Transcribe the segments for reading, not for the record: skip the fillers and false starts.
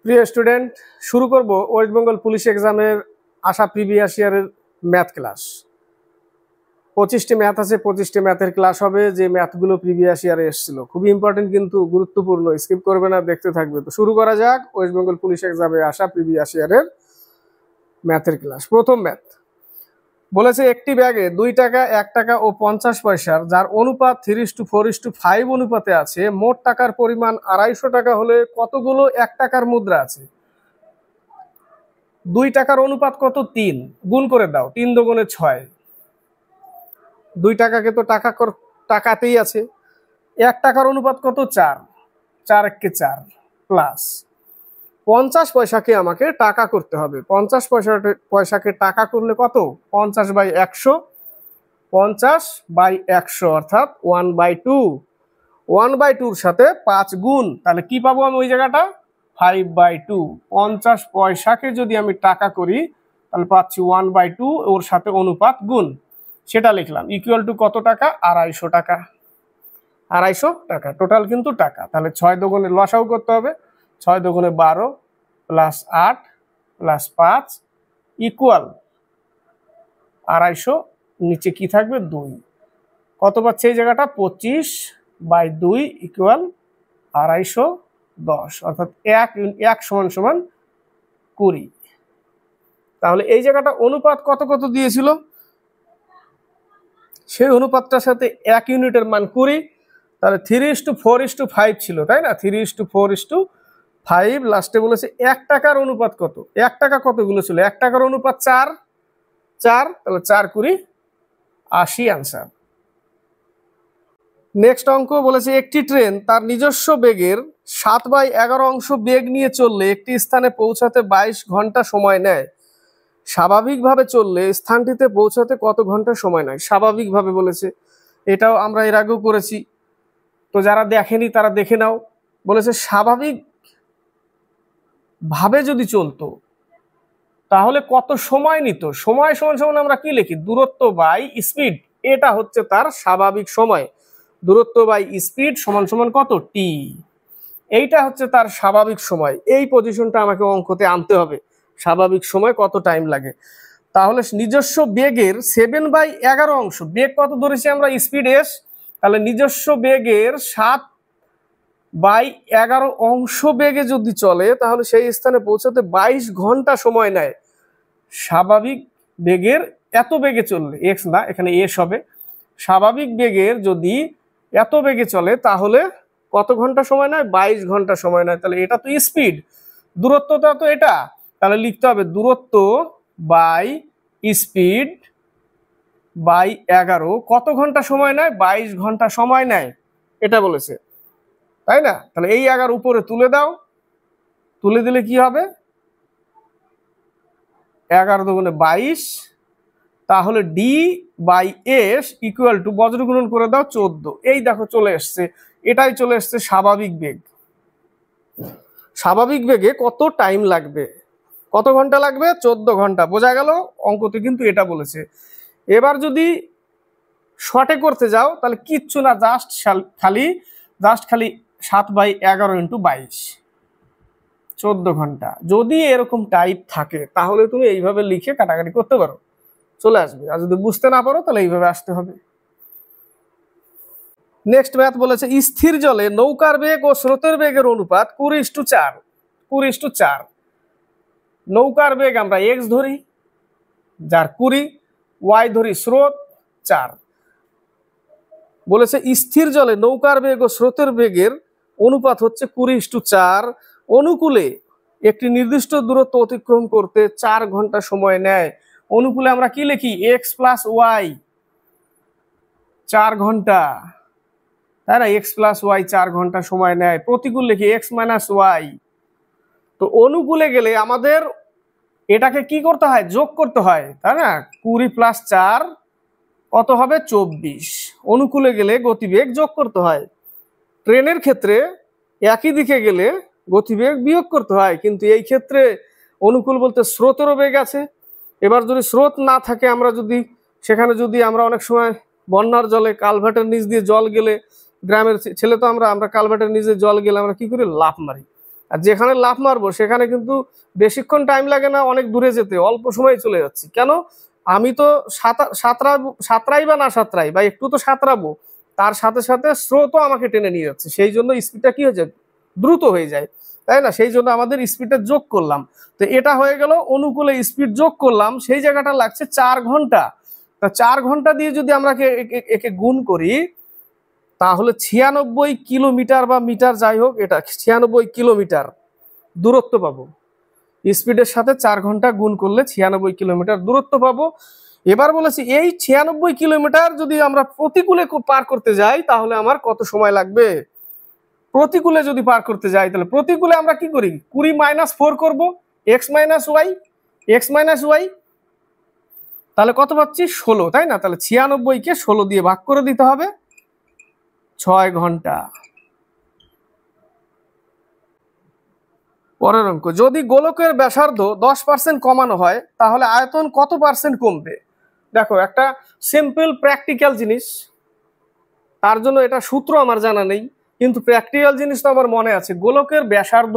প্রিয় স্টুডেন্ট, শুরু করব ওয়েস্ট বেঙ্গল পুলিশ এক্সামের আসা প্রিভিয়াস ইয়ারের ম্যাথ ক্লাস। 25টি ম্যাথ আছে, 25টি ম্যাথের ক্লাস হবে। যে ম্যাথগুলো প্রিভিয়াস ইয়ারে এসেছিল খুবই ইম্পর্টেন্ট, কিন্তু গুরুত্বপূর্ণ, স্কিপ করবে না, দেখতে থাকবে। তো শুরু করা যাক ওয়েস্ট বেঙ্গল পুলিশ এক্সামে আসা প্রিভিয়াস ইয়ারের ম্যাথের ক্লাস। প্রথম ম্যাথ বলেছে একটি ব্যাগে 2 টাকা, 1 টাকা ও 50 পয়সার, যার অনুপাত 3:4:5 অনুপাতে আছে, মোট টাকার পরিমাণ 250 টাকা হলে কতগুলো 1 টাকার মুদ্রা আছে? 2 টাকার অনুপাত কত? 3। গুণ করে দাও, 3 দুগুণে 6। 2 টাকাকে তো টাকাতেই আছে। 1 টাকার অনুপাত কত? 4। 4 একে 4 প্লাস 50 পয়সাকে আমাকে টাকা করতে হবে। 50 পয়সাকে টাকা করলে কত? 50/100। 50/100 অর্থাৎ 1/2। 1/2 এর সাথে 5 গুণ, তাহলে কি পাবো আমি ওই জায়গাটা? 5/2। 50 পয়সাকে যদি আমি টাকা করি তাহলে পাচ্ছি 1/2, ওর সাথে অনুপাত গুণ, সেটা লিখলাম। ইকুয়াল টু কত টাকা? 250 টাকা। 250 টাকা টোটাল কিন্তু টাকা। তাহলে 6 দুগুণে লসাগু করতে হবে। 6 দুগুণে 12 প্লাস 8 প্লাস 5 ইকুয়াল 250। নিচে কি থাকবে? 2। কত পাচ্ছে এই জায়গাটা? 25/2 ইকুয়াল 210, অর্থাৎ 1 সমান সমান 20। তাহলে এই জায়গাটা অনুপাত কত কত দিয়েছিল? সেই অনুপাতটার সাথে 1 ইউনিটের মান 20। তাহলে 3:4:5 ছিল, তাই না? 3:4:5। লাস্টে বলেছে 1 টাকার অনুপাত কত? 1 টাকা কতগুলো ছিল? 1 টাকার অনুপাত 4। তাহলে 4×20 80 আনসার। নেক্সট অঙ্ক বলেছে একটি ট্রেন তার নিজস্ব বেগের 7/11 অংশ বেগ নিয়ে চললে একটি স্থানে পৌঁছাতে 22 ঘন্টা সময় নেয়। স্বাভাবিকভাবে চললে স্থানটিতে পৌঁছাতে কত ঘন্টা সময় নেয়? স্বাভাবিকভাবে বলেছে, এটাও আমরা এর আগেও করেছি, তো যারা দেখেনি তারা দেখে নাও। বলেছে স্বাভাবিক ভাবে যদি চলতো তাহলে কত সময় নিত? সময় সমান সমান আমরা কি লিখি? দূরত্ব বাই স্পিড। এটা হচ্ছে তার স্বাভাবিক সময়। দূরত্ব বাই স্পিড সমান সমান কত? টি। এইটা হচ্ছে তার স্বাভাবিক সময়। এই পজিশনটা আমাকে অঙ্কতে আনতে হবে। স্বাভাবিক সময় কত টাইম লাগে? তাহলে নিজস্ব বেগের 7/11 অংশ, বেগ কত ধরেছি আমরা? Speed S. তাহলে নিজস্ব বেগের 7/11 অংশ বেগে যদি চলে তাহলে সেই স্থানে পৌঁছাতে 22 ঘন্টা সময় নেয়। স্বাভাবিক বেগের এত বেগে চললে, এক্স না, এখানে এস হবে। স্বাভাবিক বেগের যদি এত বেগে চলে তাহলে কত ঘন্টা সময় নেয়? 22 ঘন্টা সময় নেয়। তাহলে এটা তো স্পিড, দূরত্বটা তো এটা। তাহলে লিখতে হবে দূরত্ব বাই স্পিড বাই 11 কত ঘন্টা সময় নেয়? 22 ঘন্টা সময় নেয়, এটা বলেছে, তাই না? তাহলে এই 11 উপরে তুলে দাও, তুলে দিলে কি হবে? 11 দুগুণে 22। তাহলে D/S ইকুয়াল টু বজ্র গুণন করে দাও 14। এই দেখো চলে এসছে, এটাই চলে এসছে স্বাভাবিক বেগ। স্বাভাবিক বেগে কত টাইম লাগবে? কত ঘন্টা লাগবে? 14 ঘন্টা। বোঝা গেল? অঙ্কতে কিন্তু এটা বলেছে। এবার যদি শর্টে করতে যাও তাহলে কিচ্ছু না, জাস্ট খালি 7/11 × 22, 14 ঘন্টা। যদি এরকম টাইপ থাকে তাহলে তুমি এইভাবে লিখে কাটাকাটি করতে পারো, চলে আসবে। আর যদি বুঝতে না পারো তাহলে এইভাবে আসতে হবে। নেক্সট ম্যাথ বলেছে স্থির জলে নৌকার বেগ ও স্রোতের বেগের অনুপাত 20:4। 20:4। নৌকার বেগ আমরা x ধরি, যার 20, y ধরি স্রোত 4। বলেছে স্থির জলে নৌকার বেগ ও স্রোতের বেগের অনুপাত হচ্ছে 20:4। অনুকূলে একটি নির্দিষ্ট দূরত্ব অতিক্রম করতে 4 ঘন্টা সময় নেয়। অনুকূলে আমরা কি লিখি? x + y 4 ঘন্টা, তাই না? x + y 4 ঘন্টা সময় নেয়। প্রতিকূল লিখি x - y। তো অনুকূলে গেলে আমাদের এটাকে কি করতে হয়? যোগ করতে হয়, তাই না? 20 + 4 কত হবে? 24। অনুকূলে গেলে গতিবেগ যোগ করতে হয়। ট্রেনের ক্ষেত্রে একই দিকে গেলে গতিবেগ বিয়োগ করতে হয়, কিন্তু এই ক্ষেত্রে অনুকূল বলতে স্রোতেরও বেগ আছে। এবার যদি স্রোত না থাকে, সেখানে যদি আমরা অনেক সময় বন্যার জলে কালভার্টের নিচ দিয়ে জল গেলে, গ্রামের ছেলে তো আমরা কালভার্টের নিচে জল গেলে আমরা কি করি? লাফ মারি। আর যেখানে লাফ মারবো সেখানে কিন্তু বেশিক্ষণ টাইম লাগে না, অনেক দূরে যেতে অল্প সময় চলে যাচ্ছি। কেন? আমি তো সাঁতরাই বা না সাঁতরাই বা একটু তো সাঁতরাবো, তার সাথে সাথে স্রোতও আমাকে টেনে নিয়ে যাচ্ছে, সেই জন্য স্পিডটা কি হয়ে যায়, দ্রুত হয়ে যায়, তাই না? সেই জন্য আমাদের স্পিডটা যোগ করলাম। তো এটা হয়ে গেল অনুকূলে স্পিড যোগ করলাম, সেই জায়গাটা লাগছে 4 ঘন্টা। তা 4 ঘন্টা দিয়ে যদি আমরা একে গুণ করি, তাহলে 96 কিলোমিটার বা মিটার, যাই হোক, এটা 96 কিলোমিটার দূরত্ব পাবো। স্পিডের সাথে 4 ঘন্টা গুণ করলে 96 কিলোমিটার দূরত্ব পাবো। এবার বলেছি এই 96 কিলোমিটার যদি আমরা প্রতিকূলে পার করতে যাই তাহলে আমার কত সময় লাগবে। প্রতিকূলে যদি পার করতে যাই তাহলে প্রতিকূলে আমরা কি করি, 20 - 4 করব, এক্স মাইনাস ওয়াই, তাহলে কত পাচ্ছি 16, তাই না? তাহলে 96 কে 16 দিয়ে ভাগ করে দিতে হবে, 6 ঘন্টা। পরের অঙ্ক, যদি গোলকের ব্যাসার্ধ 10% কমানো হয় তাহলে আয়তন কত পার্সেন্ট কমবে। দেখো, একটা সিম্পল প্র্যাকটিক্যাল জিনিস, তার জন্য এটা সূত্র আমার জানা নেই, কিন্তু প্র্যাকটিক্যাল জিনিসটা আমার মনে আছে। গোলকের ব্যাসার্ধ,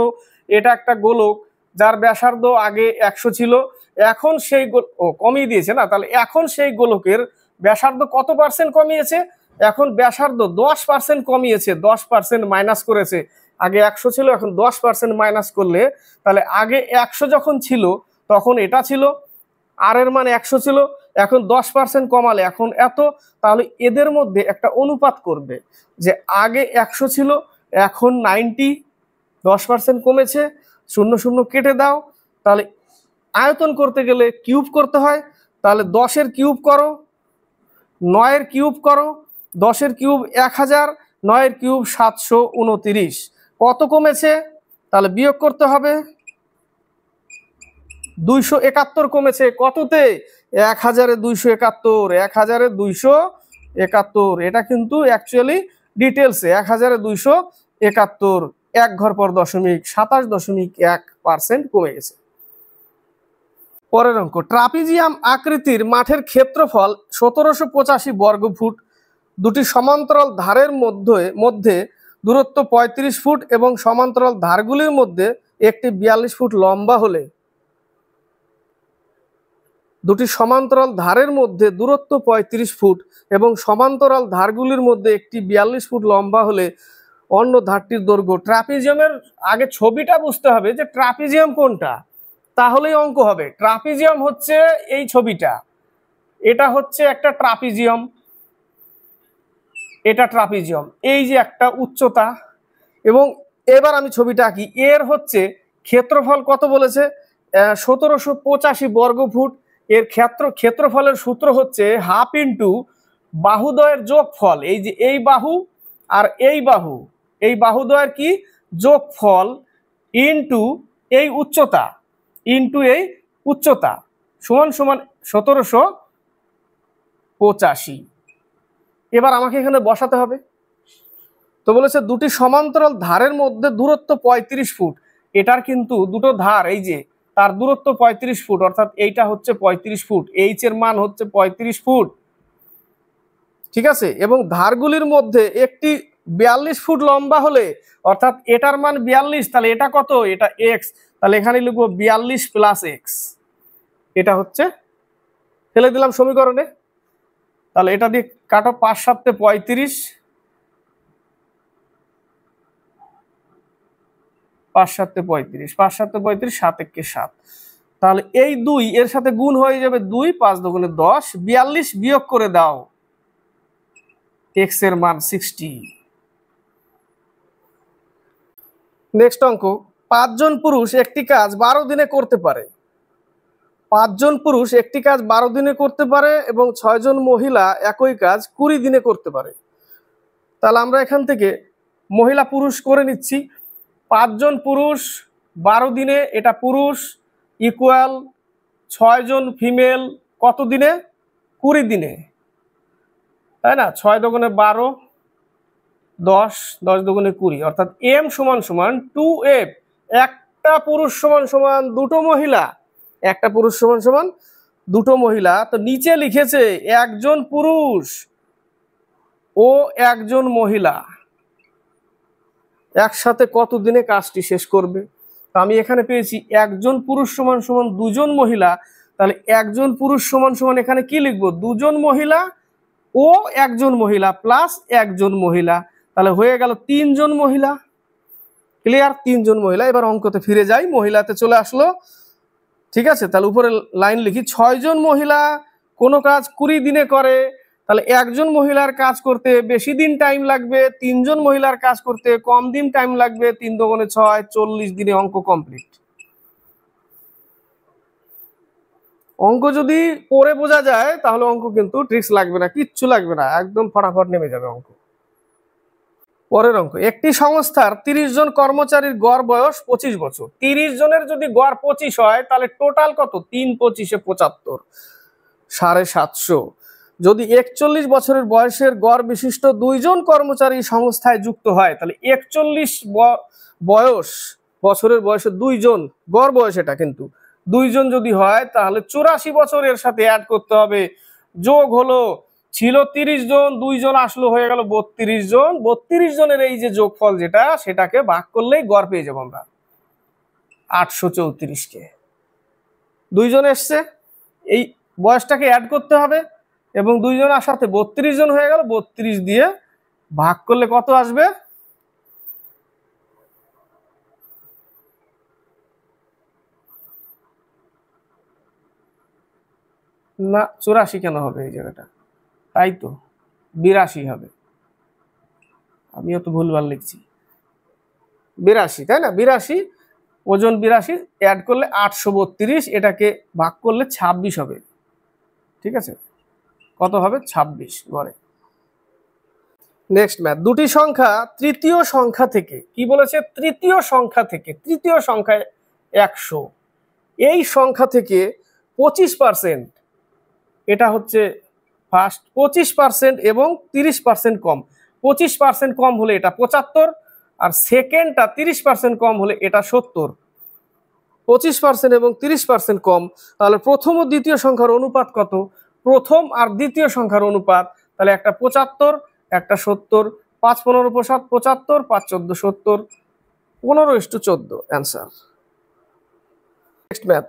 এটা একটা গোলক যার ব্যাসার্ধ আগে 100 ছিল, এখন সেই কমিয়ে দিয়েছে না, তাহলে এখন সেই গোলকের ব্যাসার্ধ কত পার্সেন্ট কমিয়েছে, এখন ব্যাসার্ধ 10% কমিয়েছে, 10% মাইনাস করেছে। আগে 100 ছিল, এখন 10% মাইনাস করলে, তাহলে আগে 100 যখন ছিল তখন এটা ছিল, আর এর মান 100 ছিল, এখন 10% কমালে এখন এত। তাহলে এদের মধ্যে একটা অনুপাত করবে যে আগে 100 ছিল, এখন 90, 10% কমেছে, 0 0 কেটে দাও। তাহলে আয়তন করতে গেলে কিউব করতে হয়, তাহলে 10-এর কিউব করো, 9-এর কিউব করো, 10-এর কিউব 1000, 9-এর কিউব 729, কত কমেছে? তাহলে বিয়োগ করতে হবে, 271 কমেছে। কততে? 1271, 1271। এটা কিন্তু অ্যাকচুয়ালি ডিটেলসে 1271, 1 ঘর পর দশমিক, 27.1% কমে গেছে। পরের অঙ্ক, ট্রাপিজিয়াম আকৃতির মাঠের ক্ষেত্রফল 1785 বর্গফুট, দুটি সমান্তরাল ধারের মধ্যে দূরত্ব 35 ফুট এবং সমান্তরাল ধারগুলির মধ্যে একটি 42 ফুট লম্বা হলে, দুটি সমান্তরাল ধারের মধ্যে দূরত্ব 35 ফুট এবং সমান্তরাল ধারগুলির মধ্যে একটি 42 ফুট লম্বা হলে অন্য ধারটির দৈর্ঘ্য। ট্রাপিজিয়ামের আগে ছবিটা বুঝতে হবে যে ট্রাপিজিয়াম কোনটা, তাহলেই অঙ্ক হবে। ট্রাপিজিয়াম হচ্ছে এই ছবিটা, এটা হচ্ছে একটা ট্রাপিজিয়াম, এটা ট্রাপিজিয়াম, এই যে একটা উচ্চতা। এবং এবার আমি ছবিটা আঁকি, এর হচ্ছে ক্ষেত্রফল কত বলেছে, 1785 বর্গফুট। এর ক্ষেত্রফলের সূত্র হচ্ছে হাফ ইন্টু বাহুদ্বয়ের যোগফল, এই যে এই বাহু আর এই বাহুদ্বয়ের কি যোগফল, ইন্টু এই উচ্চতা, সমান সমান 1785। এবার আমাকে এখানে বসাতে হবে। তো বলেছে দুটি সমান্তরাল ধারের মধ্যে দূরত্ব 35 ফুট, এটার কিন্তু দুটো ধার, এই যে তার দূরত্ব 35 ফুট, অর্থাৎ এইটা হচ্ছে 35 ফুট, এইচ এর মান হচ্ছে 35 ফুট, ঠিক আছে। এবং ধারগুলির মধ্যে একটি 42 ফুট লম্বা হলে, অর্থাৎ এটার মান 42, তাহলে এটা কত, এটা এক্স, তাহলে এখানে লিখবো 42 প্লাস এক্স, এটা হচ্ছে, ফেলে দিলাম সমীকরণে। তাহলে এটা দিয়ে কাটো, 5 7 35, 5 7 35, 5 7 35, 7 1 7। তাহলে এই 2 এর সাথে গুণ হয়ে যাবে 2, 5 2 10, 42 বিয়োগ করে দাও, এক্স এর মান 60। নেক্সট অঙ্ক, 5 জন পুরুষ একটি কাজ 12 দিনে করতে পারে। 5 জন পুরুষ একটি কাজ 12 দিনে করতে পারে এবং 6 জন মহিলা একই কাজ 20 দিনে করতে পারে। তাহলে আমরা এখান থেকে মহিলা পুরুষ করে নিচ্ছি। 5 জন পুরুষ 12 দিনে, এটা পুরুষ, ইকুয়াল 6 জন ফিমেল কত দিনে, 20 দিনে, তাই না? 6 দুগুণে 12, 10, 10 দুগুণে 20, অর্থাৎ এম সমান সমান 2f। একটা পুরুষ সমান সমান দুটো মহিলা, একটা পুরুষ সমান সমান দুটো মহিলা। তো নিচে লিখেছে একজন পুরুষ ও একজন মহিলা, একসাথে কত দিনে কাজটি শেষ করবে। তো আমি এখানে পেয়েছি একজন পুরুষ সমান সমান দুজন মহিলা, তাহলে একজন পুরুষ সমান সমান এখানে কি লিখবো, দুজন মহিলা ও একজন মহিলা প্লাস একজন মহিলা, তাহলে হয়ে গেল তিনজন মহিলা। ক্লিয়ার, তিনজন মহিলা। এবার অঙ্কতে ফিরে যাই, মহিলাতে চলে আসলো। ঠিক আছে, তাহলে উপরে লাইন লিখি, 6 জন মহিলা কোনো কাজ 20 দিনে করে, তাহলে একজন মহিলার কাজ করতে বেশি দিন টাইম লাগবে, 3 জন মহিলার কাজ করতে কম দিন টাইম লাগবে, 3 দুগুণে 6, 40 দিনে অঙ্ক কমপ্লিট। অঙ্ক যদি পড়ে বোঝা যায় তাহলে অঙ্ক কিন্তু ট্রিক্স লাগবে না, কিচ্ছু লাগবে না, একদম ফটাফট নেমে যাবে অঙ্ক। পরের অঙ্ক, একটি সংস্থার 30 জন কর্মচারীর গড় বয়স 25 বছর। 30 জনের যদি গড় 25 হয় তাহলে টোটাল কত, 3 25 75, 750। যদি 41 বছরের বয়সের গড় বিশিষ্ট 2 জন কর্মচারী সংস্থায় যুক্ত হয়, তাহলে 41 বছরের বয়সে 2 জন, গড় বয়স এটা কিন্তু 2 জন যদি হয় তাহলে 84 বছরের সাথে অ্যাড করতে হবে, যোগ হলো, ছিল 30 জন, 2 জন আসলো, হয়ে গেল 32 জন। 32 জনের এই যে যোগফল যেটা, সেটাকে ভাগ করলেই গড় পেয়ে যাবো আমরা 834 কে। 2 জন এসছে, এই বয়সটাকে অ্যাড করতে হবে এবং 2 জন আসাতে 32 জন হয়ে গেল, 32 দিয়ে ভাগ করলে কত আসবে, না 84 কেন হবে এই জায়গাটা, তাই তো 82 হবে, আমিও তো ভুলভাল লিখছি, 82 তাই না, 82, ওজন 82, অ্যাড করলে 832, এটাকে ভাগ করলে 26 হবে। ঠিক আছে, কত হবে, 26 গড়ে। নেক্সট ম্যাথ, দুটি সংখ্যা তৃতীয় সংখ্যা থেকে, কি বলেছে, তৃতীয় সংখ্যা থেকে, তৃতীয় সংখ্যায় 100, এই সংখ্যা থেকে 25%, এটা হচ্ছে ফার্স্ট 25% এবং 30% কম, 25% কম হলে এটা 75, আর সেকেন্ডটা 30% কম হলে এটা 70। 25% এবং 30% কম, তাহলে প্রথম ও দ্বিতীয় সংখ্যার অনুপাত কত, প্রথম আর দ্বিতীয় সংখ্যার অনুপাত, তাহলে একটা 75 একটা 70, 5 15 75, 5 14 70, 15:14 answer. Next math,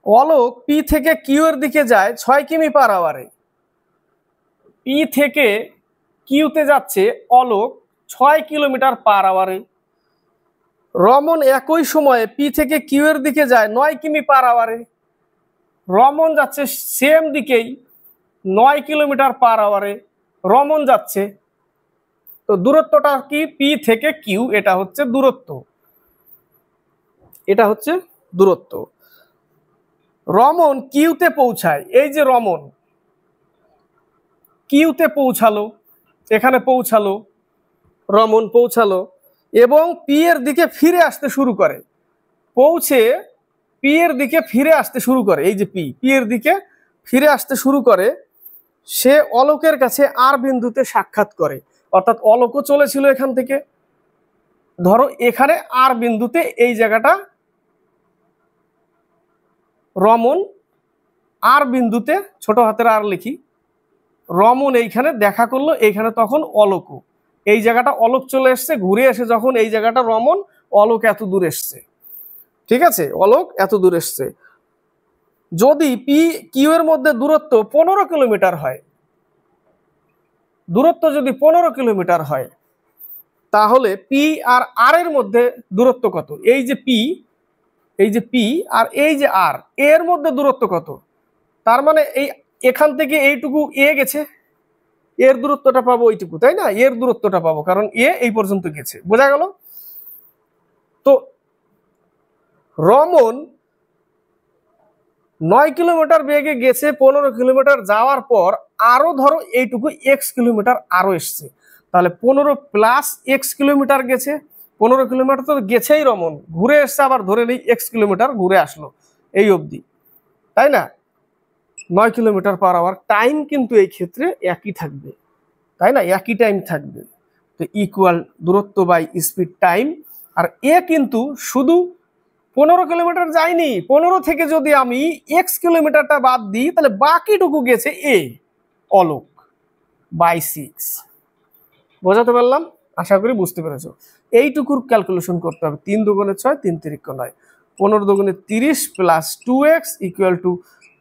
Alok P থেকে কিউ এর দিকে যায় 6 কিমি পার আওয়ারে। পি থেকে কিউতে যাচ্ছে অলোক 6 কিলোমিটার পার আওয়ারে। রমন একই সময়ে পি থেকে কিউ এর দিকে যায় 9 কিমি পার আওয়ারে। রমন যাচ্ছে সেম দিকেই 9 কিলোমিটার পার আওয়ারে, রমন যাচ্ছে, তো দূরত্বটা কি, পি থেকে কিউ, এটা হচ্ছে দূরত্ব, এটা হচ্ছে দূরত্ব। রমন কিউতে পৌঁছায়, এই যে রমন কিউতে পৌঁছালো, এখানে পৌঁছালো, রমন পৌঁছালো এবং পি এর দিকে ফিরে আসতে শুরু করে, পৌঁছে পি এর দিকে ফিরে আসতে শুরু করে, এই যে পি এর দিকে ফিরে আসতে শুরু করে, সে অলোকের কাছে আর বিন্দুতে সাক্ষাৎ করে, অর্থাৎ অলোকও চলেছিল এখান থেকে, ধরো এখানে আর বিন্দুতে, এই জায়গাটা রমন, আর বিন্দুতে ছোট হাতের আর লিখি, রমন এইখানে দেখা করলো, এইখানে তখন অলোক, এই জায়গাটা অলোক চলে এসছে, ঘুরে এসে যখন এই জায়গাটা রমন, অলোক এত দূর এসছে। ঠিক আছে, অলোক এত দূর এসছে। যদি পি কিউ এর মধ্যে দূরত্ব 15 কিলোমিটার হয়, দূরত্ব যদি 15 কিলোমিটার হয়, তাহলে পি আর আর এর মধ্যে দূরত্ব কত, এই যে পি, এই যে পি আর এই যে আর, এর মধ্যে দূরত্ব কত, তার মানে এই এখান থেকে এইটুকু এ গেছে, এর দূরত্বটা পাবো ওইটুকু, তাই না, এর দূরত্বটা পাবো, কারণ এ এই পর্যন্ত গেছে, বোঝা গেল। তো রমন 9 কিলোমিটার বেগে গেছে, 15 কিলোমিটার যাওয়ার পর আরো ধরো এইটুকু এক্স কিলোমিটার আরো এসছে, তাহলে 15 প্লাস এক্স কিলোমিটার গেছে, 15 কিলোমিটার তো গেছেই রমন, ঘুরে এসছে, আবার ধরে নেই এক্স কিলোমিটার ঘুরে আসলো এই অবধি, তাই না, 9 কিলোমিটার পার আওয়ার। টাইম কিন্তু এই ক্ষেত্রে একই থাকবে, তাই না, একই টাইম থাকবে, তো ইকুয়াল দূরত্ব বাই স্পিড টাইম। আর এ কিন্তু শুধু 15 কিলোমিটার যায়নি, 15 থেকে যদি আমি এক্স কিলোমিটারটা বাদ দিই তাহলে বাকিটুকু গেছে এ, অলোক, বাই 6। বোঝাতে পারলাম, আশা করি বুঝতে পেরেছো। এইটুকুর ক্যালকুলেশন করতে হবে। 3 দুগুণে 6, 3 তিরিক্ষ 9, 15 দুগুণে 30 plus 2x equal to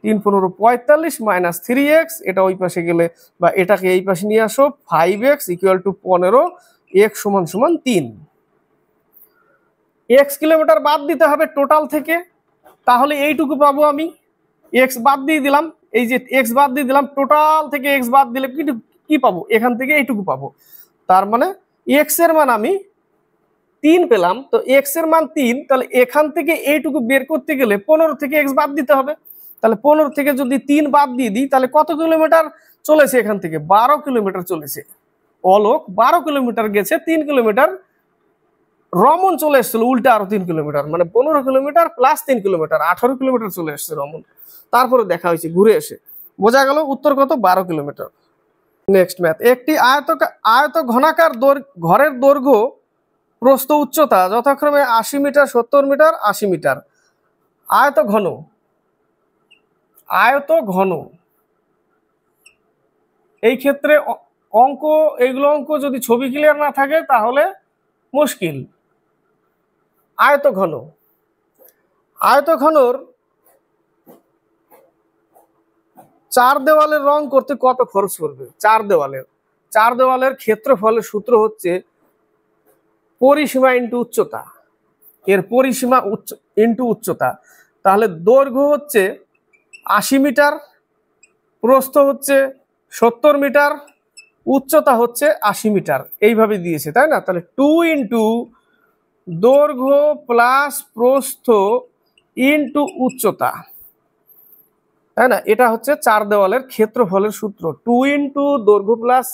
3 15 45 minus 3x, এটা ওই পাশে গেলে বা এটাকে এই পাশে নিয়ে আসো, 5x ইকুয়াল টু 15, x সমান সমান 3। x কিলোমিটার বাদ দিতে হবে টোটাল থেকে, তাহলে এইটুকু পাবো আমি। x বাদ দিয়ে দিলাম, এই যে x বাদ দিয়ে দিলাম, টোটাল থেকে x বাদ দিলে কি পাবো, এখান থেকে এইটুকু পাবো। তার মানে x এর মান আমি 3 পেলাম। তো x এর মান 3, তাহলে এখান থেকে এইটুকু বের করতে গেলে 15 থেকে x বাদ দিতে হবে। তাহলে 15 থেকে যদি 3 বাদ দিয়ে দিই, তাহলে কত কিলোমিটার চলেছে এখান থেকে? 12 কিলোমিটার চলেছে। অলোক 12 কিলোমিটার গেছে, 3 কিলোমিটার রমন চলে এসেছিল উল্টা আরো 3 কিলোমিটার, মানে 15 কিলোমিটার প্লাস 3 কিলোমিটার, 18 কিলোমিটার চলে এসছে রমন। তারপরে দেখা হয়েছে ঘুরে এসে, বোঝা গেল উত্তর কত? 12 কিলোমিটার। নেক্সট ম্যাথ, একটি আয়ত ঘনাকার ঘরের দৈর্ঘ্য প্রস্থ উচ্চতা যথাক্রমে 80 মিটার, 70 মিটার, 80 মিটার। আয়ত ঘন এই ক্ষেত্রে এইগুলো অঙ্ক যদি ছবি ক্লিয়ার না থাকে তাহলে মুশকিল। আয়ত ঘনর 4 দেওয়ালের রং করতে কত খরচ পড়বে? 4 দেওয়ালের ক্ষেত্রফলের সূত্র হচ্ছে পরিসীমা ইন্টু উচ্চতা। এর পরিসীমা ইন্টু উচ্চতা, তাহলে দৈর্ঘ্য হচ্ছে 80 মিটার, প্রস্থ হচ্ছে 70 মিটার, উচ্চতা হচ্ছে 80 মিটার, এইভাবে দিয়েছে, তাই না? তাহলে 2 ইন্টু দৈর্ঘ্য প্লাস প্রস্থ ইন্টু উচ্চতা, তাই না? এটা হচ্ছে 4 দেওয়ালের ক্ষেত্রফলের সূত্র, 2 ইন্টু দৈর্ঘ্য প্লাস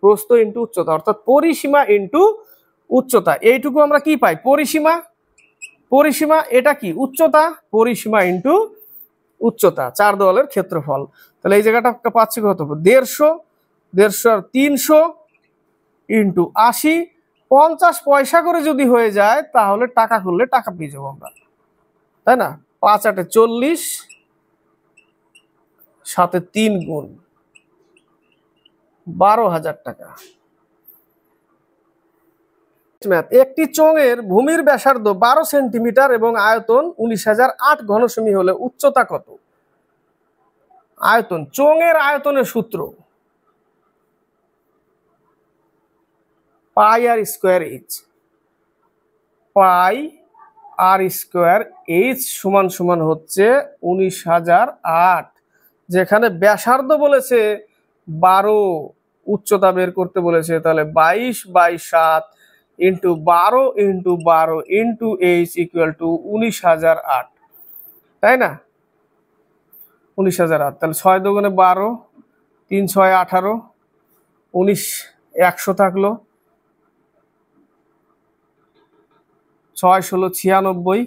প্রস্থ ইন্টু উচ্চতা, অর্থাৎ পরিসীমা ইন্টু উচ্চতা। এইটুকু আমরা কি পাই? পরিসীমা এটা কি? উচ্চতা, পরিসীমা ইন্টু উচ্চতা, 4 দেওয়ালের ক্ষেত্রফল। তাহলে এই জায়গাটা পাচ্ছি কত? 150 আর 300 ইন্টু 80, 50 পয়সা করে যদি হয়ে যায় তাহলে টাকা করলে টাকা পেয়ে যাবো আমরা, তাই না? 5 8 40, সাথে 3 গুণ 12,000 টাকা। একটি চোঙের ভূমির ব্যাসার্ধ 12 সেন্টিমিটার এবং আয়তন 19,008 ঘনসেমি হলে উচ্চতা কত? আয়তন, চোঙের আয়তনের সূত্র পাই আর স্কোয়ার এইচ, পাই আর স্কোয়ার এইচ সমান সমান হচ্ছে 19,008। যেখানে ব্যাসার্ধ বলেছে 12, উচ্চতা বের করতে বলেছে, তাহলে 22/7 into 12 into 12 into H equal to 19,008, তাই না? 19,008, তাহলে 6 দুগুণে 12, 3 6 18, 19 100 থাকলো, 6 16 96,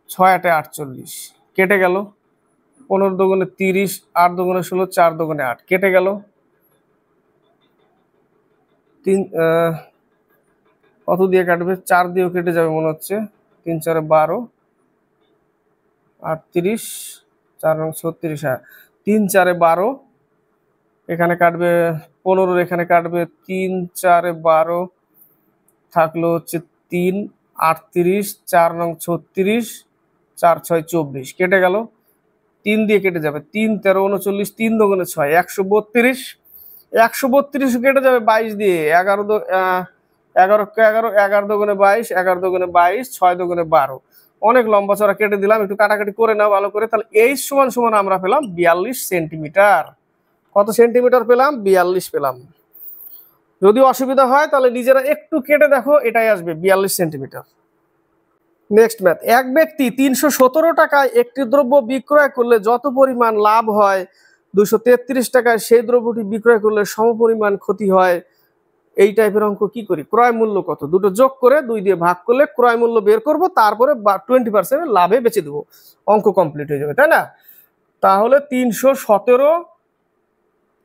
6 8 48, কেটে গেল। 15 দুগুণে 30, 8 দুগুণে 16, 4 দুগুণে 8, কেটে গেল। কত দিয়ে কাটবে? 4 দিয়েও কেটে যাবে মনে হচ্ছে। 3 4 12, 38, 4 36, হ্যাঁ 3 4 12, এখানে কাটবে 15, এখানে কাটবে 3 4 12, থাকলো হচ্ছে 3 38, 4 36, 4 6 24, কেটে গেল। 3 দিয়ে কেটে যাবে, 3 13 39, 3 দুগুণে 6 132, 132 কেটে যাবে 22 দিয়ে, 11 11 11 দুগুণে 22, 11 দুগুণে 22, 6 দুগুণে 12, অনেক লম্বা চড়া কেটে দিলাম, একটু কাটাকাটি করে নাও ভালো করে। তাহলে এইচ সমান সমান আমরা পেলাম 42 সেন্টিমিটার। কত সেন্টিমিটার পেলাম? 42 পেলাম। যদি অসুবিধা হয় তাহলে নিজেরা একটু কেটে দেখো, এটাই আসবে 42 সেন্টিমিটার। নেক্সট ম্যাথ, এক ব্যক্তি 317 টাকায় একটি দ্রব্য বিক্রয় করলে যত পরিমাণ লাভ হয় 233 টাকায় সেই দ্রব্যটি বিক্রয় করলে সমপরিমাণ ক্ষতি হয়। এই টাইপের অঙ্ক কি করি? ক্রয় মূল্য কত, দুটো যোগ করে 2 দিয়ে ভাগ করলে ক্রয় মূল্য বের করব, তারপরে 20% লাভে বেচে দেবো, অঙ্ক কমপ্লিট হয়ে যাবে, তাই না? তাহলে 317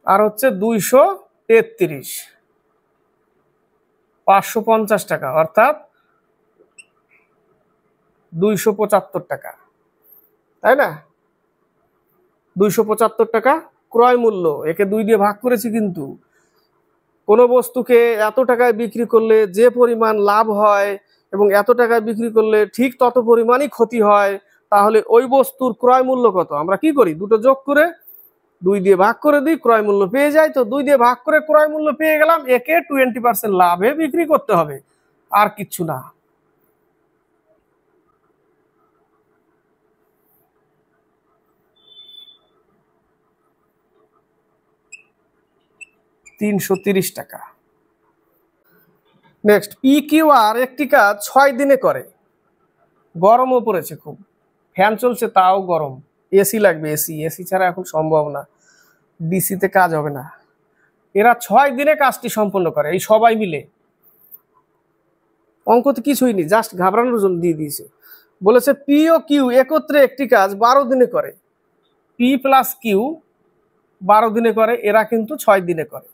আর হচ্ছে 233, 550 টাকা, অর্থাৎ 275 টাকা, তাই না? 275 টাকা ক্রয় মূল্য, একে 2 দিয়ে ভাগ করেছি কিন্তু, কোনো বস্তুকে এত টাকায় বিক্রি করলে যে পরিমাণ লাভ হয় এবং এত টাকায় বিক্রি করলে ঠিক তত পরিমাণই ক্ষতি হয়, তাহলে ওই বস্তুর ক্রয় মূল্য কত? আমরা কি করি, দুটো যোগ করে 2 দিয়ে ভাগ করে দিই, ক্রয় মূল্য পেয়ে যাই। তো 2 দিয়ে ভাগ করে ক্রয় মূল্য পেয়ে গেলাম, একে 20% লাভে বিক্রি করতে হবে, আর কিচ্ছু না। টাকা। নেক্সট, PQR একটি কাজ 6 দিনে করে, গরমও পড়েছে খুব, ফ্যান চলছে তাও গরম, এসি লাগবে, এসি ছাড়া এখন সম্ভব না, ডিসিতে কাজ হবে না। এরা 6 দিনে কাজটি সম্পন্ন করে, এই সবাই মিলে। অঙ্ক তো কিছুই নেই, জাস্ট ঘাবড়ানোর জন্য দিয়ে দিয়েছে। বলেছে পি ও কিউ একত্রে একটি কাজ 12 দিনে করে, পি প্লাস কিউ 12 দিনে করে, এরা কিন্তু 6 দিনে করে।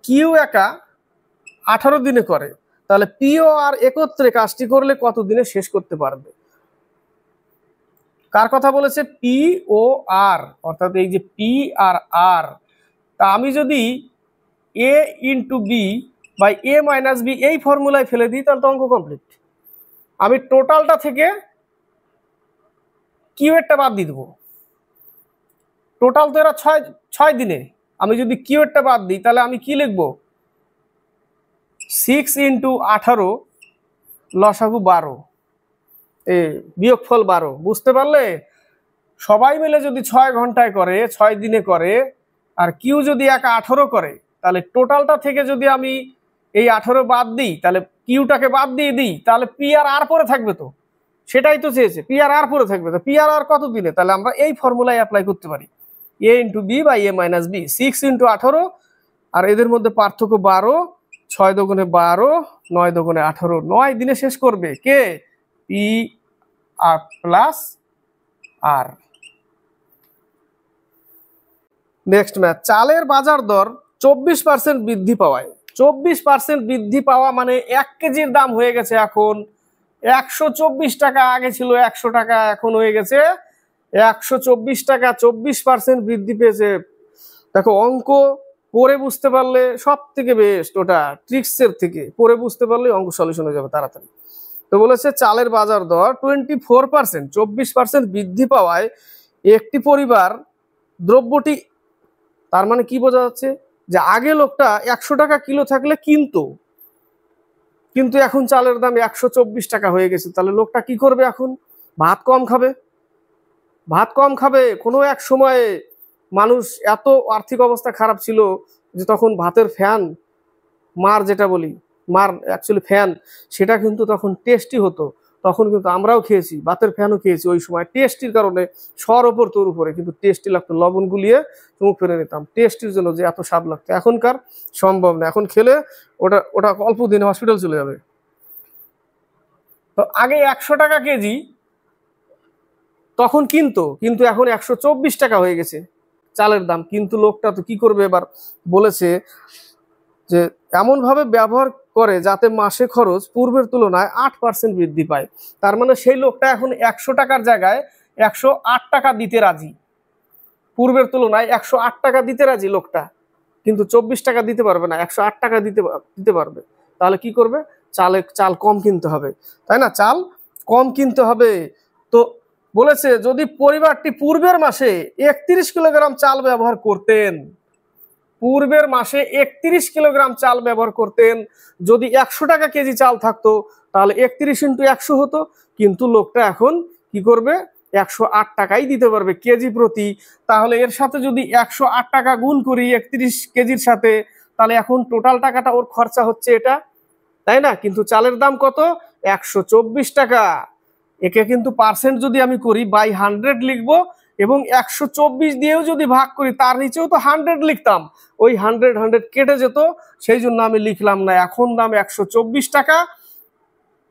কিউ একা 18 দিনে করে, তাহলে পি ও আর একত্রে কাজটি করলে কত দিনে শেষ করতে পারবে? কার কথা বলেছে? পি ও আর, অর্থাৎ এই যে পি আর আর, তা আমি যদি A into B by A minus B এই ফর্মুলায় ফেলে দিই, তাহলে তো অঙ্ক কমপ্লিট। আমি টোটালটা থেকে কিউ এরটা বাদ দিয়ে দেবো। টোটাল তো এরা 6 দিনে, আমি যদি কিউ এরটা বাদ দিই তাহলে আমি কি লিখবো? 6 ইন্টু 18 লসাগু 12, বিয়োগফল 12। বুঝতে পারলে? সবাই মিলে যদি 6 ঘন্টায় করে, 6 দিনে করে, আর কিউ যদি একা 18 করে, তাহলে টোটালটা থেকে যদি আমি এই 18 বাদ দিই, তাহলে কিউটাকে বাদ দিয়ে দিই, তাহলে পি আর আর পরে থাকবে। তো সেটাই তো চেয়েছে, পি আর আর পরে থাকবে। তো পি আর আর কত দিনে? তাহলে আমরা এই ফর্মুলায় অ্যাপ্লাই করতে পারি, A into B by A minus B. 6 into 18, আর এদের মধ্যে পার্থক্য 12, 6 দোগুণে 12, 9 দোগুণে 18, 9 দিনে শেষ করবে কে? পি আর প্লাস আর। নেক্সট ম্যাথ, চালের বাজার দর 24% বৃদ্ধি পাওয়ায়, 24% বৃদ্ধি পাওয়া মানে 1 কেজির দাম হয়ে গেছে এখন 124 টাকা, আগে ছিল 100 টাকা, এখন হয়ে গেছে 124 টাকা। 24% বৃদ্ধি পেয়েছে। দেখো, অঙ্ক পড়ে বুঝতে পারলে সব থেকে বেস্ট, ওটা ট্রিক্সের থেকে পড়ে বুঝতে পারলে অঙ্ক সলিউশন হয়ে যাবে তাড়াতাড়ি। তো বলেছে চালের বাজার দর 24%, 24% বৃদ্ধি পাওয়ায় একটি পরিবার দ্রব্যটি, তার মানে কি বোঝা যাচ্ছে? যে আগে লোকটা 100 টাকা কিলো থাকলে কিন্তু এখন চালের দাম 124 টাকা হয়ে গেছে, তাহলে লোকটা কি করবে? এখন ভাত কম খাবে, ভাত কম খাবে। কোনো এক সময়ে মানুষ এত আর্থিক অবস্থা খারাপ ছিল যে তখন ভাতের ফ্যান, মার যেটা বলি, মার অ্যাকচুয়ালি ফ্যান, সেটা কিন্তু তখন টেস্টি হতো। তখন কিন্তু আমরাও খেয়েছি, ভাতের ফ্যানও খেয়েছি। ওই সময় টেস্টির কারণে সর ওপর তোর উপরে, কিন্তু টেস্টি লাগতো, লবণ গুলিয়ে মুখ ফেলে নিতাম টেস্টির জন্য, যে এত স্বাদ লাগতো। এখনকার সম্ভব না, এখন খেলে ওটা অল্প দিনে হসপিটাল চলে যাবে। তো আগে 100 টাকা কেজি তখন কিন্তু এখন 124 টাকা হয়ে গেছে চালের দাম। কিন্তু লোকটা তো কি করবে এবার? বলেছে যে এমনভাবে ব্যবহার করে যাতে মাসে খরচ পূর্বের তুলনায় 8% বৃদ্ধি পায়। তার মানে সেই লোকটা এখন 100 টাকার জায়গায় 108 টাকা দিতে রাজি, পূর্বের তুলনায় 108 টাকা দিতে রাজি লোকটা, কিন্তু 24 টাকা দিতে পারবে না, 108 টাকা দিতে পারবে। তাহলে কি করবে? চাল কম কিনতে হবে, তাই না? চাল কম কিনতে হবে। তো বলেছে যদি পরিবারটি পূর্বের মাসে 31 কিলোগ্রাম চাল ব্যবহার করতেন, পূর্বের মাসে 31 কিলোগ্রাম চাল ব্যবহার করতেন, যদি 100 টাকা কেজি চাল থাকতো তাহলে 31 ইন্টু 100 হতো। কিন্তু লোকটা এখন কি করবে? 108 টাকাই দিতে পারবে কেজি প্রতি। তাহলে এর সাথে যদি 108 টাকা গুণ করি 31 কেজির সাথে, তাহলে এখন টোটাল টাকাটা ওর খরচা হচ্ছে এটা, তাই না? কিন্তু চালের দাম কত? 124 টাকা। একে কিন্তু পার্সেন্ট যদি আমি করি বাই 100 লিখবো, এবং 124 দিয়েও যদি ভাগ করি তার নিচেও তো 100 লিখতাম, ওই 100 কেটে যেত, সেই জন্য আমি লিখলাম না। এখন দাম 124 টাকা।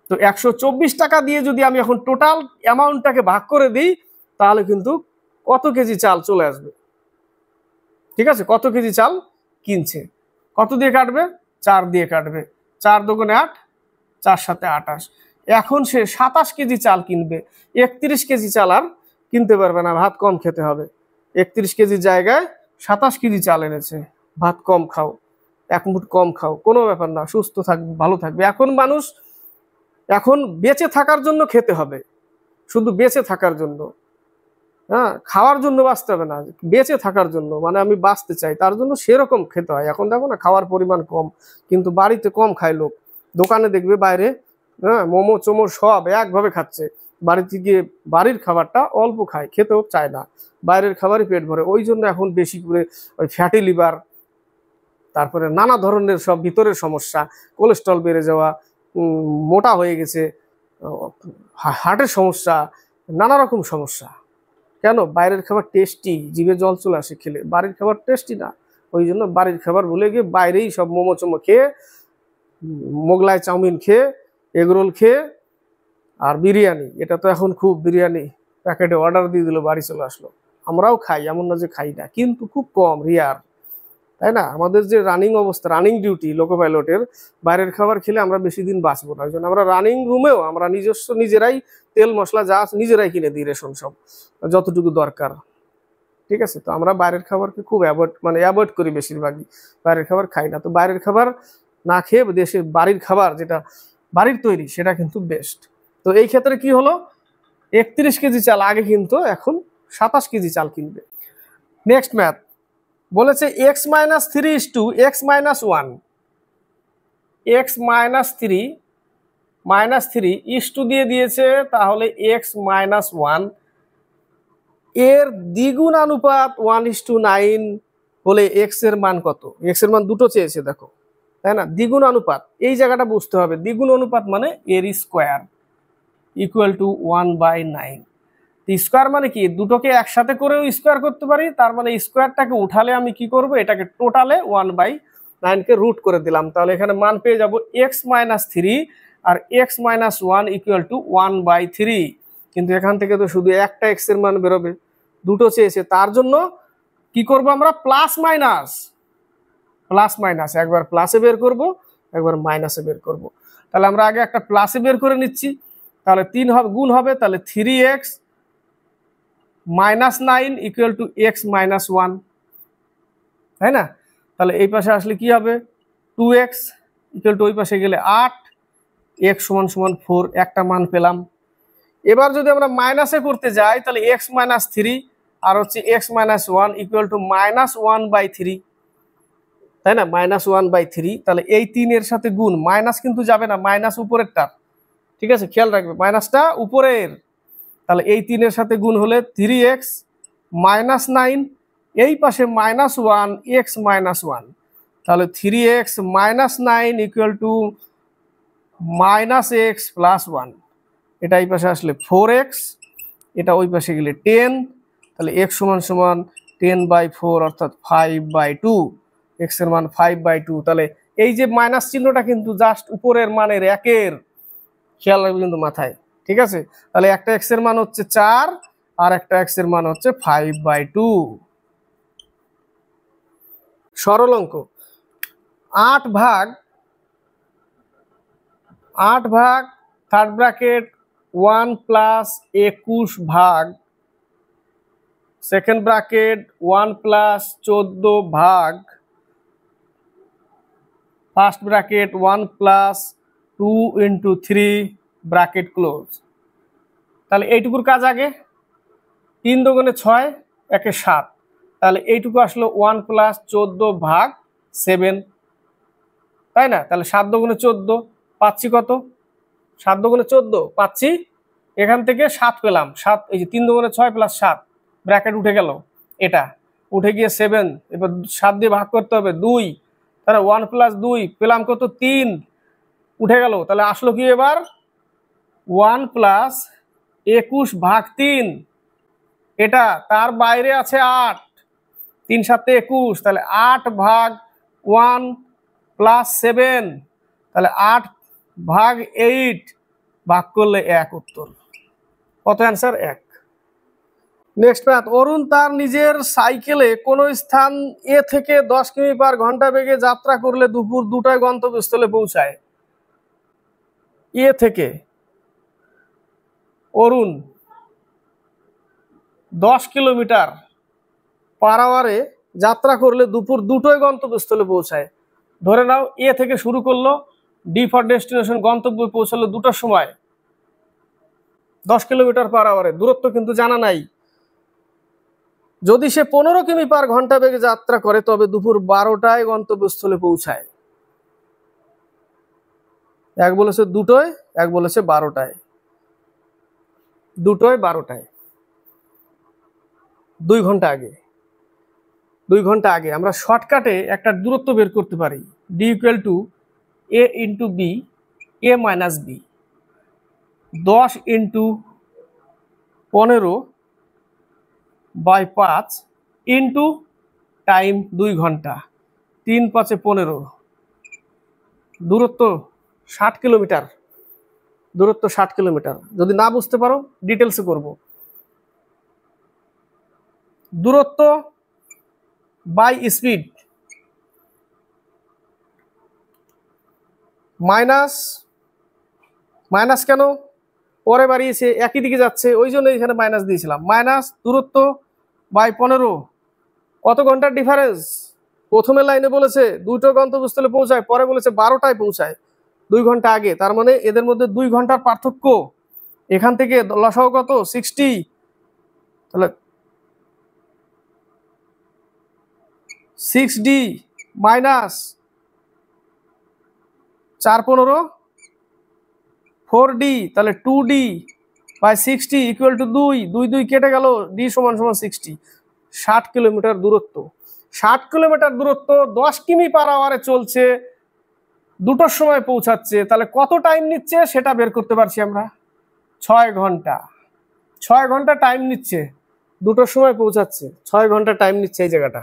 তো 124 টাকা দিয়ে যদি আমি এখন টোটাল অ্যামাউন্টটাকে ভাগ করে দিই, তাহলে কিন্তু কত কেজি চাল চলে আসবে। ঠিক আছে, কত কেজি চাল কিনছে, কত দিয়ে কাটবে? 4 দিয়ে কাটবে, 4 দুগুণে 8, 4 সাথে 28। এখন সে 27 কেজি চাল কিনবে, 31 কেজি চাল আর কিনতে পারবে না, ভাত কম খেতে হবে। 31 কেজির জায়গায় 27 কেজি চাল এনেছে। ভাত কম খাও, এক মুঠ কম খাও, কোনো ব্যাপার না, সুস্থ থাকবে, ভালো থাকবে। এখন বেঁচে থাকার জন্য খেতে হবে, শুধু বেঁচে থাকার জন্য। হ্যাঁ, খাওয়ার জন্য বাঁচতে হবে না, বেঁচে থাকার জন্য, মানে আমি বাঁচতে চাই তার জন্য সেরকম খেতে হয়। এখন দেখো না খাওয়ার পরিমাণ কম, কিন্তু বাড়িতে কম খায় লোক। দোকানে দেখবে বাইরে, হ্যাঁ, মোমো চোমো সব একভাবে খাচ্ছে, বাড়িতে গিয়ে বাড়ির খাবারটা অল্প খায়, খেতেও চায় না, বাইরের খাবারই পেট ভরে। ওই জন্য এখন বেশি করে ওই ফ্যাটি লিভার, তারপরে নানা ধরনের সব ভিতরের সমস্যা, কোলেস্ট্রল বেড়ে যাওয়া, মোটা হয়ে গেছে, হার্টের সমস্যা, নানা রকম সমস্যা। কেন? বাইরের খাবার টেস্টি, জিভে জল চলে আসে খেলে, বাড়ির খাবার টেস্টি না। ওই জন্য বাড়ির খাবার ভুলে গিয়ে বাইরেই সব মোমো চোমো খেয়ে, মোগলাই চাউমিন খেয়ে, এগরোল খেয়ে, আর বিরিয়ানি, এটা তো এখন খুব, বিরিয়ানি প্যাকেটে অর্ডার দিয়ে দিল, বাড়ি চলে আসলো। আমরাও খাই, এমন না যে খাই না, কিন্তু খুব কম, রিয়ার, তাই না? আমাদের যে রানিং অবস্থা, রানিং ডিউটি লোকো পাইলটের, বাইরের খাবার খেলে আমরা বেশি দিন বাঁচবো না। ওই জন্য আমরা রানিং রুমেও আমরা নিজেরাই তেল মশলা যা নিজেরাই কিনে দিই, রেশন সব যতটুকু দরকার। ঠিক আছে, তো আমরা বাইরের খাবারকে খুব অ্যাভয়েড করি, বেশিরভাগই বাইরের খাবার খাই না। তো বাইরের খাবার না খেয়ে দেশে বাড়ির খাবার, যেটা বাড়ির তৈরি, সেটা কিন্তু বেস্ট। তো এই ক্ষেত্রে কি হলো, 31 কেজি চাল আগে কিনতো, এখন 27 কেজি চাল কিনবে। নেক্সট ম্যাথ বলেছে x-3 x-3 দিয়ে দিয়েছে, তাহলে x-1 এর দ্বিগুণ অনুপাত 1:9 হলে এক্স এর মান কত? এক্স এর মান দুটো চেয়েছে দেখো, তাই না? দ্বিগুণ অনুপাত, এই জায়গাটা বুঝতে হবে। দ্বিগুণ অনুপাত মানে এর স্কোয়ার ইকুয়াল টু 1/9। স্কোয়ার মানে কি, দুটোকে একসাথে করেও স্কোয়ার করতে পারি, তার মানে স্কোয়ারটাকে উঠালে আমি কি করব, এটাকে টোটালে 1/9 রুট করে দিলাম, তাহলে এখানে মান পেয়ে যাব x-3 R x-1 equal to 1/3। কিন্তু এখান থেকে তো শুধু একটা এক্স এর মান বেরোবে, দুটো চেয়েছে, তার জন্য কি করব আমরা, প্লাস মাইনাস, একবার প্লাসে বের করব, একবার মাইনাসে বের করব। তাহলে আমরা আগে একটা প্লাসে বের করে নিচ্ছি, তাহলে 3 গুণ হবে, তাহলে 3x-9 ইকুয়াল টু x-1, তাই না? তাহলে এই পাশে আসলে কি হবে, 2x ইকুয়াল টু ওই পাশে গেলে 8, x = 4, একটা মান পেলাম। এবার যদি আমরা মাইনাসে করতে যাই, তাহলে x-3 আর হচ্ছে x-1 ইকুয়াল টু -1/3, তাই না? -1/3, তাহলে এই 3 এর সাথে গুণ, মাইনাস কিন্তু যাবে না, মাইনাস উপরেরটা, ঠিক আছে, খেয়াল রাখবে, মাইনাসটা উপরের। তাহলে এই 3 এর সাথে গুণ হলে 3x-9, এই পাশে -1, x-1, তাহলে 3x-9 ইকুয়াল টু -x+1, এটা এই পাশে আসলে 4x, এটা ওই পাশে গেলে 10, তাহলে x = 10/4 অর্থাৎ 5/2, x এর মান 5/2। তাহলে এই যে মাইনাস চিহ্নটা কিন্তু জাস্ট উপরের মানের একের, খেয়াল রাখবে কিন্তু মাথায়, ঠিক আছে? তাহলে একটা x এর মান হচ্ছে 4 আর একটা x এর মান হচ্ছে 5/2। সরল অঙ্ক, 8 ভাগ থার্ড ব্র্যাকেট 1 প্লাস 21 ভাগ সেকেন্ড ব্র্যাকেট 1 প্লাস 14 ভাগ first bracket 1 plus 2 into 3 bracket close. তাহলে এইটুকুর কাজ আগে, 3 × 6 একে 7, তাহলে এইটুকু আসলো 1 প্লাস 14 ভাগ 7, তাই না? তাহলে 7 × 14 পাচ্ছি কত, 7 × 14 পাচ্ছি, এখান থেকে 7 পেলাম, 7, এই যে 3 × 6 প্লাস 7, ব্র্যাকেট উঠে গেল, এটা উঠে গিয়ে 7, এবার 7 দিয়ে ভাগ করতে হবে 2, তাহলে 1 প্লাস 2 পেলাম কত, 3, উঠে গেল। তাহলে আসলো কি এবার 1 প্লাস 21 ভাগ 3, এটা তার বাইরে আছে 8, 3 × 7 = 21, তাহলে 8 ভাগ 1 প্লাস 7, তাহলে 8 ভাগ 8 ভাগ করলে 1 উত্তর। কত অ্যান্সার? 1। নেক্সট ম্যাথ, অরুণ তার নিজের সাইকেলে কোনো স্থান এ থেকে 10 কিমি/ঘন্টা বেগে যাত্রা করলে দুপুর 2টায় গন্তব্যস্থলে পৌঁছায়। এ থেকে অরুণ 10 কিলোমিটার/আওয়ারে যাত্রা করলে দুপুর 2টোয় গন্তব্যস্থলে পৌঁছায়। ধরে নাও এ থেকে শুরু করলো, ডি ফর ডেস্টিনেশন, গন্তব্যে পৌঁছালো 2টার সময়, 10 কিলোমিটার পার আওয়ারে, দূরত্ব কিন্তু জানা নাই। যদি সে 15 কিমি পার ঘন্টা বেগে যাত্রা করে তবে দুপুর 12টায় গন্তব্যস্থলে পৌঁছায়। এক বলেছে 2টোয়, এক বলেছে 12টায়। 2টোয় 12টায়, 2 ঘন্টা আগে। 2 ঘন্টা আগে আমরা শর্টকাটে একটা দূরত্ব বের করতে পারি, D equal to A into B, A minus B, 10 into 15 by 5 into time 2 ঘন্টা, 3 5 15, দূরত্ব 60 কিলোমিটার। দূরত্ব 60 কিলোমিটার। যদি না বুঝতে পারো ডিটেলসে করব। দূরত্ব বাই স্পিড মাইনাস, মাইনাস কেন, পরে বাড়িয়েছে, একই দিকে যাচ্ছে, ওই জন্য এখানে মাইনাস দিয়েছিলাম। মাইনাস দূরত্ব বাই 15, কত ঘন্টার ডিফারেন্স? প্রথমে লাইনে বলেছে 2টো গন্তব্যস্থলে পৌঁছায়, পরে বলেছে 12টায় পৌঁছায়, 2 ঘন্টা আগে। তার মানে এদের মধ্যে 2 ঘন্টার পার্থক্য। এখান থেকে লসাও কত? 60। তাহলে 6d মাইনাস 4 15 4d, তাহলে 2d বাই 60 ইকুয়াল টু 2, 2 2 কেটে গেল, d সমান সমান 60। 60 কিলোমিটার দূরত্ব। 60 কিলোমিটার দূরত্ব 10 কিমি পার আওয়ারে চলছে, 2টোর সময় পৌঁছাচ্ছে, তাহলে কত টাইম নিচ্ছে সেটা বের করতে পারছি আমরা। 6 ঘন্টা। 6 ঘন্টা টাইম নিচ্ছে, 2টোর সময় পৌঁছাচ্ছে, 6 ঘন্টা টাইম নিচ্ছে এই জায়গাটা।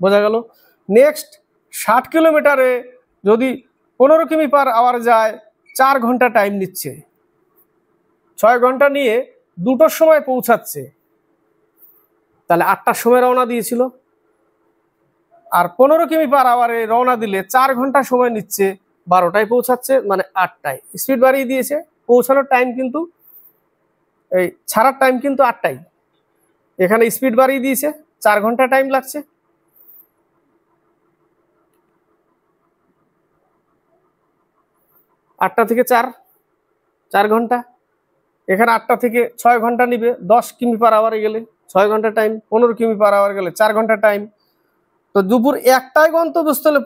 বোঝা গেল? নেক্সট, 60 কিলোমিটারে যদি 15 কিমি পার আওয়ার যায়, 4 ঘন্টা টাইম নিচ্ছে। 6 ঘন্টা নিয়ে 2টোর সময় পৌঁছাচ্ছে, তাহলে 8টার সময় রওনা দিয়েছিল। আর 15 কিমি পার আওয়ারে রওনা দিলে 4 ঘন্টা সময় নিচ্ছে, 12টায় পৌঁছাচ্ছে, মানে 8টায়। স্পিড বাড়িয়ে দিয়েছে, পৌঁছানোর টাইম কিন্তু, এই ছাড়ার টাইম কিন্তু 8টায়। এখানে স্পিড বাড়িয়ে দিয়েছে, 4 ঘন্টা টাইম লাগছে। আটটা থেকে 4 ঘন্টা। এখানে 8টা থেকে 6 ঘন্টা নিবে, 10 কিমি পার আওয়ারে গেলে 6 ঘন্টা টাইম, 15 কিমি পার আওয়ার গেলে 4 ঘন্টা টাইম। তো দুপুর 1টায় গন্তব্যস্থলে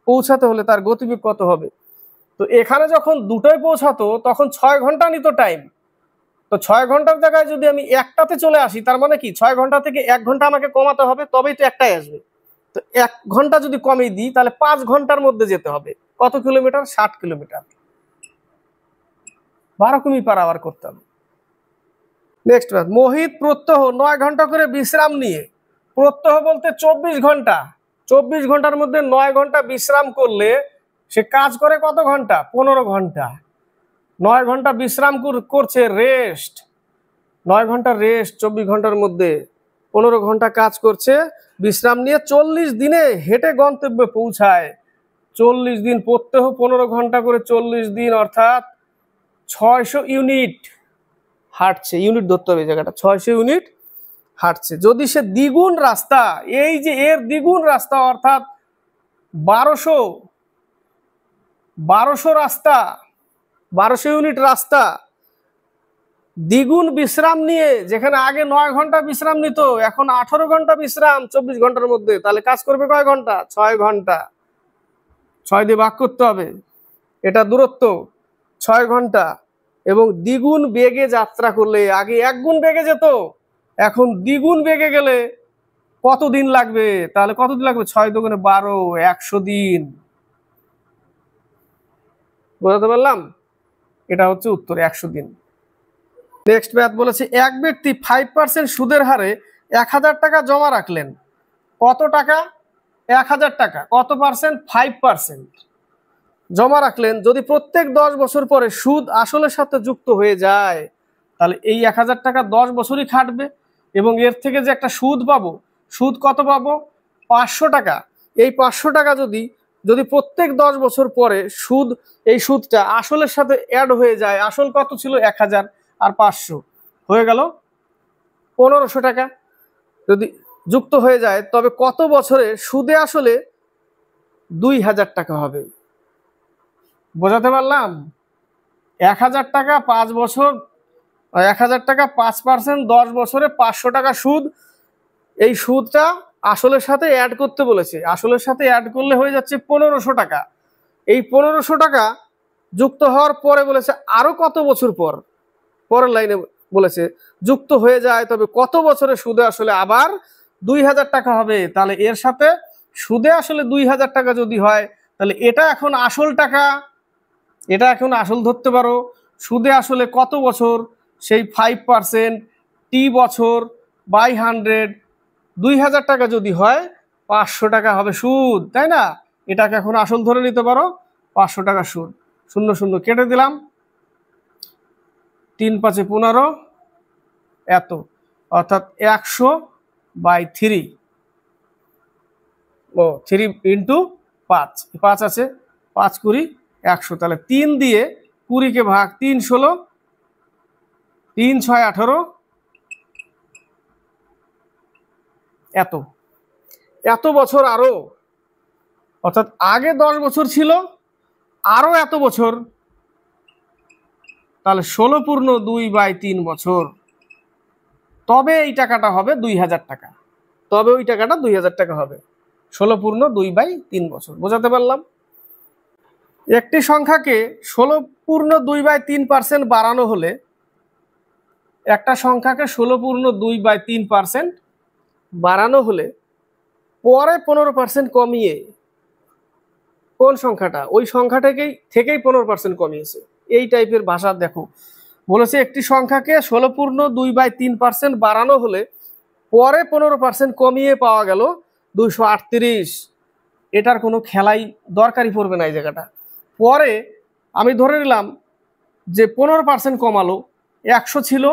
পৌঁছাতে হলে তার গতিবেগ কত হবে? তো এখানে যখন 2টোয় পৌঁছাতো তখন 6 ঘন্টা নিত টাইম। তো 6 ঘন্টার জায়গায় যদি আমি 1টাতে চলে আসি, তার মানে কি 6 ঘন্টা থেকে 1 ঘন্টা আমাকে কমাতে হবে, তবেই তো 1টায় আসবে। তো 1 ঘন্টা যদি কমিয়ে দিই তাহলে 5 ঘন্টার মধ্যে যেতে হবে। কত কিলোমিটার? 60 কিলোমিটার। 12 কিমি পার আওয়ার করতে হবে। নেক্সট, মোহিত প্রত্যহ 9 ঘন্টা করে বিশ্রাম নিয়ে, প্রত্যহ বলতে 24 ঘন্টা, 24 ঘন্টার মধ্যে 9 ঘন্টা বিশ্রাম করলে সে কাজ করে কত ঘন্টা? 15 ঘন্টা। 9 ঘন্টা বিশ্রাম করছে, রেস্ট, 9 ঘন্টা রেস্ট 24 ঘন্টার মধ্যে, 15 ঘন্টা কাজ করছে বিশ্রাম নিয়ে, 40 দিনে হেঁটে গন্তব্যে পৌঁছায়। 40 দিন, প্রত্যহ 15 ঘন্টা করে 40 দিন, অর্থাৎ 600 ইউনিট হাঁটছে। ইউনিট ধরতে হবে এই জায়গাটা, 600 ইউনিট হাঁটছে। যদি সে দ্বিগুণ রাস্তা, এই যে এর দ্বিগুণ রাস্তা, অর্থাৎ 1200 রাস্তা, 1200 ইউনিট রাস্তা, দ্বিগুণ বিশ্রাম নিয়ে, যেখানে আগে 9 ঘন্টা বিশ্রাম নিত এখন 18 ঘন্টা বিশ্রাম 24 ঘন্টার মধ্যে, তাহলে কাজ করবে কয় ঘন্টা? 6 ঘন্টা। 6 দিয়ে ভাগ করতে হবে, এটা দূরত্ব 6 ঘন্টা। এবং দ্বিগুণ বেগে যাত্রা করলে, আগে 1 গুণ বেগে যেত, এখন দ্বিগুণ বেগে গেলে কত দিন লাগবে? তাহলে কত দিন লাগবে? 6 দুগুণে 12, 100 দিন। বোঝাতে পারলাম? এটা হচ্ছে উত্তর, 100 দিন। নেক্সট ম্যাথ বলেছে, এক ব্যক্তি 5% সুদের হারে 1000 টাকা জমা রাখলেন। কত টাকা? 1000 টাকা। কত পার্সেন্ট? 5% জমা রাখলেন। যদি প্রত্যেক 10 বছর পরে সুদ আসলের সাথে যুক্ত হয়ে যায়, তাহলে এই 1000 টাকা 10 বছরই খাটবে, এবং এর থেকে যে একটা সুদ পাবো, সুদ কত পাবো? 500 টাকা। এই 500 টাকা যদি প্রত্যেক 10 বছর পরে এই সুদটা আসলের সাথে অ্যাড হয়ে যায়, আসল কত ছিল? 1000 আর 500 হয়ে গেল 1500 টাকা। যদি যুক্ত হয়ে যায়, তবে কত বছরে সুদে আসলে 2000 টাকা হবে? বোঝাতে পারলাম? 1000 টাকা 5 বছর, 1000 টাকা 5%, 10 বছরে 500 টাকা সুদ। এই সুদটা আসলের সাথে অ্যাড করতে বলেছে, আসলের সাথে অ্যাড করলে হয়ে যাচ্ছে 1500 টাকা। এই 1500 টাকা যুক্ত হওয়ার পরে বলেছে আরো কত বছর পর, পরের লাইনে বলেছে যুক্ত হয়ে যায়, তবে কত বছরে সুদে আসলে আবার 2000 টাকা হবে। তাহলে এর সাথে সুদে আসলে 2000 টাকা যদি হয়, তাহলে এটা এখন আসল টাকা, এটা এখন আসল ধরতে পারো। সুদে আসলে কত বছর, সেই 5%, টি বছর বাই 100, 2000 টাকা যদি হয় 500 টাকা হবে সুদ, তাই না? এটাকে এখন আসল ধরে নিতে পারো, 500 টাকা সুদ। 0 0 কেটে দিলাম, 3 5 15 এত, অর্থাৎ 100/3, ও 3 ইন্টু 5, 5 আছে, 5 20 100, তাহলে 3 দিয়ে 20 কে ভাগ, 3 16, 3 6 18, এত, এত বছর আরো, অর্থাৎ আগে 10 বছর ছিল, আরো এত বছর, তাহলে 16/2/3 বছর, তবে এই টাকাটা হবে 2000 টাকা, তবে ওই টাকাটা 2000 টাকা হবে। 16/2/3 বছর। বোঝাতে পারলাম? একটি সংখ্যাকে 16/2/3% বাড়ানো হলে, একটা সংখ্যাকে 16/2/3% বাড়ানো হলে পরে 15% কমিয়ে, কোন সংখ্যাটা, ওই সংখ্যা থেকেই 15% কমিয়েছে, এই টাইপের ভাষা। দেখো বলেছে একটি সংখ্যাকে 16/2/3% বাড়ানো হলে পরে 15% কমিয়ে পাওয়া গেল 238। এটার কোনো খেলাই দরকারই পড়বে না এই জায়গাটা। পরে আমি ধরে নিলাম যে 15% কমালো, 100 ছিল,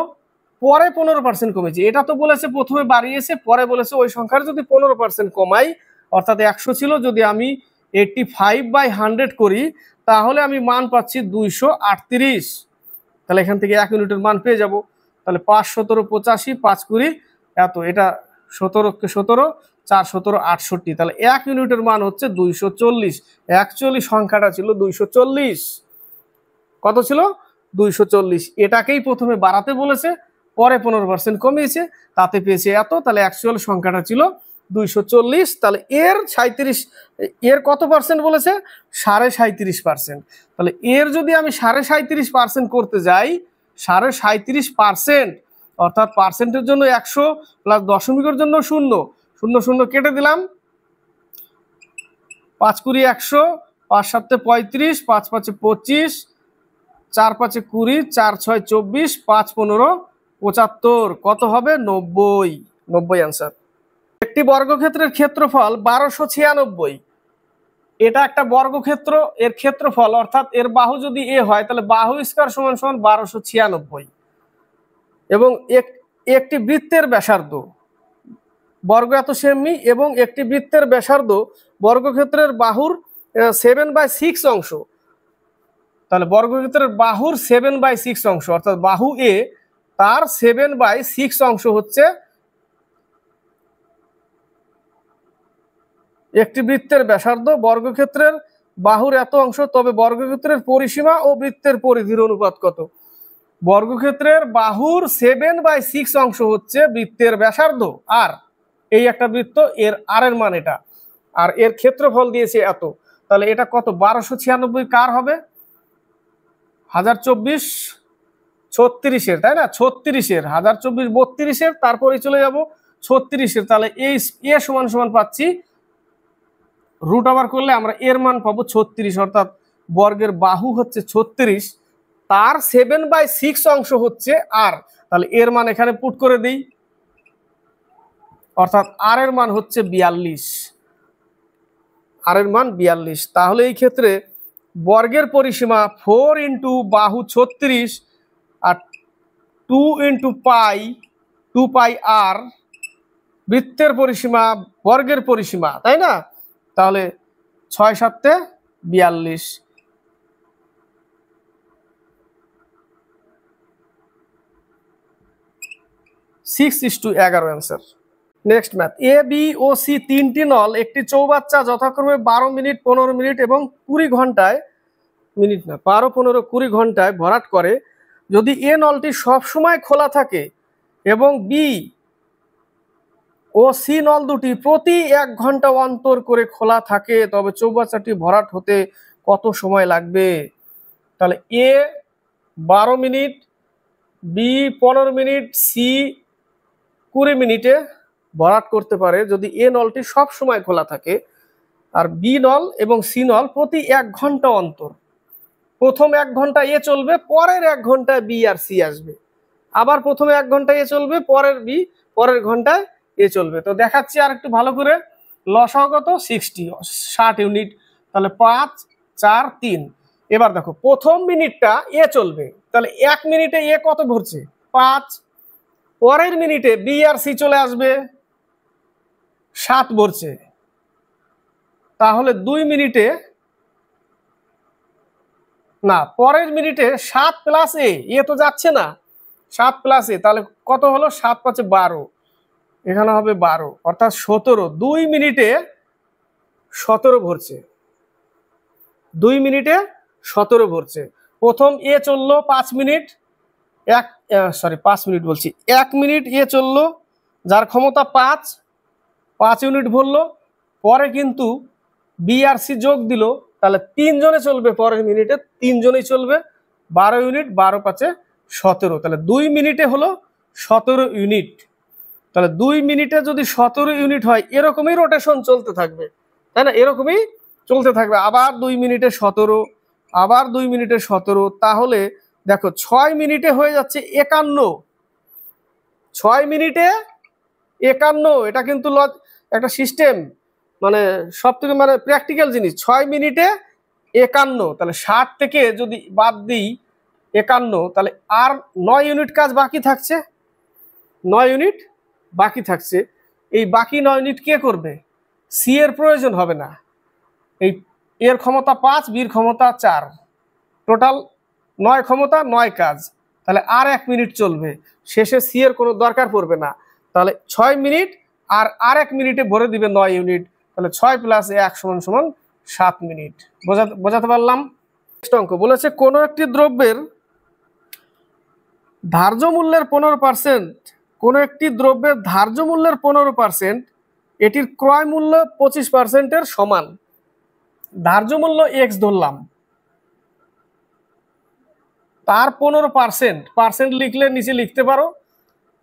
পরে 15% কমেছে। এটা তো বলেছে প্রথমে বাড়িয়েছে, পরে বলেছে ওই সংখ্যার যদি 15% কমাই, অর্থাৎ 100 ছিল, যদি আমি 85/100 করি, তাহলে আমি মান পাচ্ছি 238। তাহলে এখান থেকে 1 ইউনিটের মান পেয়ে যাব। তাহলে 5 17 85, 5 20 এত, এটা 17 কে 17, 4 17 68, তাহলে 1 ইউনিটের মান হচ্ছে 240। অ্যাকচুয়ালি সংখ্যাটা ছিল 240। কত ছিল? 240। এটাকেই প্রথমে বাড়াতে বলেছে, পরে 15% কমিয়েছে, তাতে পেয়েছে এত। তাহলে অ্যাকচুয়াল সংখ্যাটা ছিল 240। তাহলে এর 37, এর কত পার্সেন্ট বলেছে? 37.5%। তাহলে এর যদি আমি 37.5% করতে যাই, 37.5%, অর্থাৎ পার্সেন্টের জন্য 100 প্লাস দশমিকের জন্য 0, 0 0 কেটে দিলাম, 5 20 100, 5 7 35, 5 5 25, 4 5 20, 4 6 24, 5 15 75, কত হবে? 90। 90 অ্যান্সার। একটি বর্গক্ষেত্রের ক্ষেত্রফল 1296। এটা একটা বর্গক্ষেত্র, এর ক্ষেত্রফল অর্থাৎ এর বাহু যদি এ হয়, তাহলে বাহু স্কয়ার সমান সমান 1296। এবং একটি বৃত্তের ব্যাসার্ধ, বর্গ এত সেমি, এবং একটি বৃত্তের ব্যাসার্ধ বর্গক্ষেত্রের বাহুর 7/6 অংশ। তাহলে বর্গক্ষেত্রের বাহুর 7/6 অংশ, অর্থাৎ বাহু এ, তার 7/6 অংশ হচ্ছে একটি বৃত্তের ব্যাসার্ধ, বর্গক্ষেত্রের বাহুর এত অংশ, তবে বর্গক্ষেত্রের পরিসীমা ও বৃত্তের পরিধির অনুপাত কত? বর্গক্ষেত্রের বাহুর 7/6 অংশ হচ্ছে বৃত্তের ব্যাসার্ধ, আর এই একটা বৃত্ত, এর আর এর মান এটা, আর এর ক্ষেত্রফল দিয়েছে এত। তাহলে এটা কত? 1296 কার হবে? 1024 36-এর, তাই না? 36-এর, 1024 32-এর, তারপরে চলে যাব 36-এর। তাহলে এই এ সমান সমান পাচ্ছি, রুট ওভার করলে আমরা এর মান পাবো 36, অর্থাৎ বর্গের বাহু হচ্ছে 36, তার 7/6 অংশ হচ্ছে আর। তাহলে এর মান এখানে পুট করে দিই, অর্থাৎ আর এর মান হচ্ছে 42, আর এর মান 42। তাহলে এই ক্ষেত্রে বর্গের পরিসীমা 4 ইন্টু বাহু 36 আর 2 ইন্টু পাই, 2 পাই আর, বৃত্তের পরিসীমা বর্গের পরিসীমা, তাই না? তাহলে 6 7 42, 6:11 answer. Next math, A B O C তিনটি নল একটি চৌবাচ্চা যথাক্রমে 12 মিনিট, 15 মিনিট এবং 20 ঘন্টায়, মিনিট না 12, 15, 20 ঘন্টায় ভরাট করে। যদি এ নলটি সবসময় খোলা থাকে এবং বি ও সি নল দুটি প্রতি 1 ঘন্টা অন্তর করে খোলা থাকে, তবে চৌবাচ্চাটি ভরাট হতে কত সময় লাগবে? তাহলে এ 12 মিনিট, বি 15 মিনিট, সি 20 মিনিটে ভরাট করতে পারে যদি এ নলটি সব সময় খোলা থাকে, আর বি নল এবং সি নল প্রতি 1 ঘন্টা অন্তর। প্রথম 1 ঘন্টা এ চলবে, পরের 1 ঘন্টায় বি আর সি আসবে, আবার প্রথমে 1 ঘন্টা এ চলবে, পরের বি, পরের ঘন্টায় এ চলবে। তো দেখাচ্ছি আর একটু ভালো করে। লসাগু কত? 60 ইউনিট। তাহলে 5, 4, 3। এবার দেখো প্রথম মিনিটটা এ চলবে, তাহলে 1 মিনিটে এ কত ভরছে? 5। পরের মিনিটে বি আর সি চলে আসবে, 7 ভরছে। তাহলে 2 মিনিটে, না পরের মিনিটে 7 প্লাস এ তো যাচ্ছে না, 7 প্লাস এ, তাহলে কত হলো? 7 5 12, এখানে হবে 12, অর্থাৎ 17। 2 মিনিটে 17 ভরছে, 2 মিনিটে 17 ভরছে। প্রথম এ চললো 5 মিনিট, 5 মিনিট বলছি, 1 মিনিট এ চললো, যার ক্ষমতা 5 ইউনিট ভরলো। পরে কিন্তু বি আর সি যোগ দিল, তাহলে 3 জনে চলবে, পরের মিনিটে 3 জনেই চলবে, 12 ইউনিট, 12 5 17। তাহলে 2 মিনিটে হলো 17 ইউনিট। তাহলে 2 মিনিটে যদি 17 ইউনিট হয়, এরকমই রোটেশন চলতে থাকবে, তাই না? এরকমই চলতে থাকবে, আবার 2 মিনিটে 17, আবার 2 মিনিটে 17। তাহলে দেখো 6 মিনিটে হয়ে যাচ্ছে 51। 6 মিনিটে 51, এটা কিন্তু একটা সিস্টেম, মানে সব থেকে মানে প্র্যাকটিক্যাল জিনিস। 6 মিনিটে 51, তাহলে 60 থেকে যদি বাদ দিই 51, তাহলে আর 9 ইউনিট কাজ বাকি থাকছে, 9 ইউনিট বাকি থাকছে। এই বাকি 9 ইউনিট কে করবে? সি এর প্রয়োজন হবে না, এই এর ক্ষমতা 5, বির ক্ষমতা 4, টোটাল 9 ক্ষমতা, 9 কাজ। তাহলে আর 1 মিনিট চলবে, শেষে সি এর কোনো দরকার পড়বে না। তাহলে 6 মিনিট আর 1 মিনিটে ভরে দিবে 9 ইউনিট। তাহলে 6 প্লাস 1 সমান 7 মিনিট। বোঝাতে পারলাম? নেক্সট অঙ্ক বলেছে, কোনো একটি দ্রব্যের ধার্য মূল্যের 15%, কোনো একটি দ্রব্যের ধার্য মূল্যের 15%, এটির ক্রয় মূল্য 25%-এর সমান। ধার্য মূল্য এক্স ধরলাম, তার 15% লিখলে নিচে লিখতে পারো,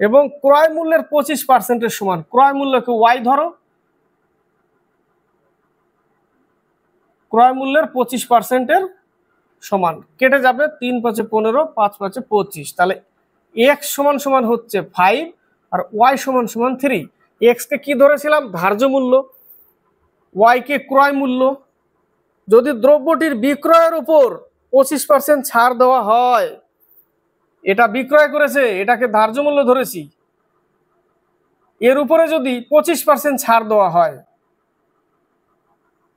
এবং ক্রয় মূল্যের 25%-এর সমান। ক্রয় মূল্যকে ওয়াই ধরো, ক্রয় মূল্যের 25%-এর সমান। কেটে যাবে 3 5 15, 5 5 25। তাহলে এক্স সমান হচ্ছে 5 আর ওয়াই সমান 3। এক্স কে কি ধরেছিলাম? ধার্য মূল্য। ওয়াই কে ক্রয় মূল্য। যদি দ্রব্যটির বিক্রয়ের উপর 25% ছাড় দেওয়া হয়, এটা বিক্রয় করেছে, এটাকে ধার্য মূল্য ধরেছি, এর উপরে যদি 25% ছাড় দেওয়া হয়,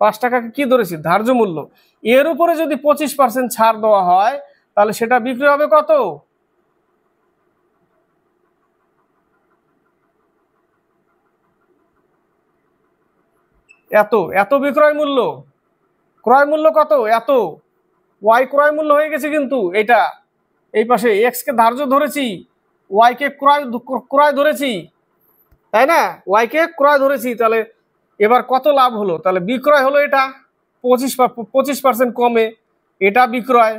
5 টাকাকে কি ধরেছি? ধার্য মূল্য। এর উপরে যদি 25% ছাড় দেওয়া হয়, তাহলে সেটা বিক্রি হবে কত? এত বিক্রয় মূল্য। ক্রয় মূল্য কত? এত। ওয়াই ক্রয় মূল্য হয়ে গেছে, কিন্তু এটা এই পাশে এক্স কে ধার্য ধরেছি, ওয়াই কে ক্রয় ধরেছি, তাই না? ওয়াই কে ক্রয় ধরেছি। তাহলে এবার কত লাভ হলো? তাহলে বিক্রয় হলো এটা 25% কমে, এটা বিক্রয়,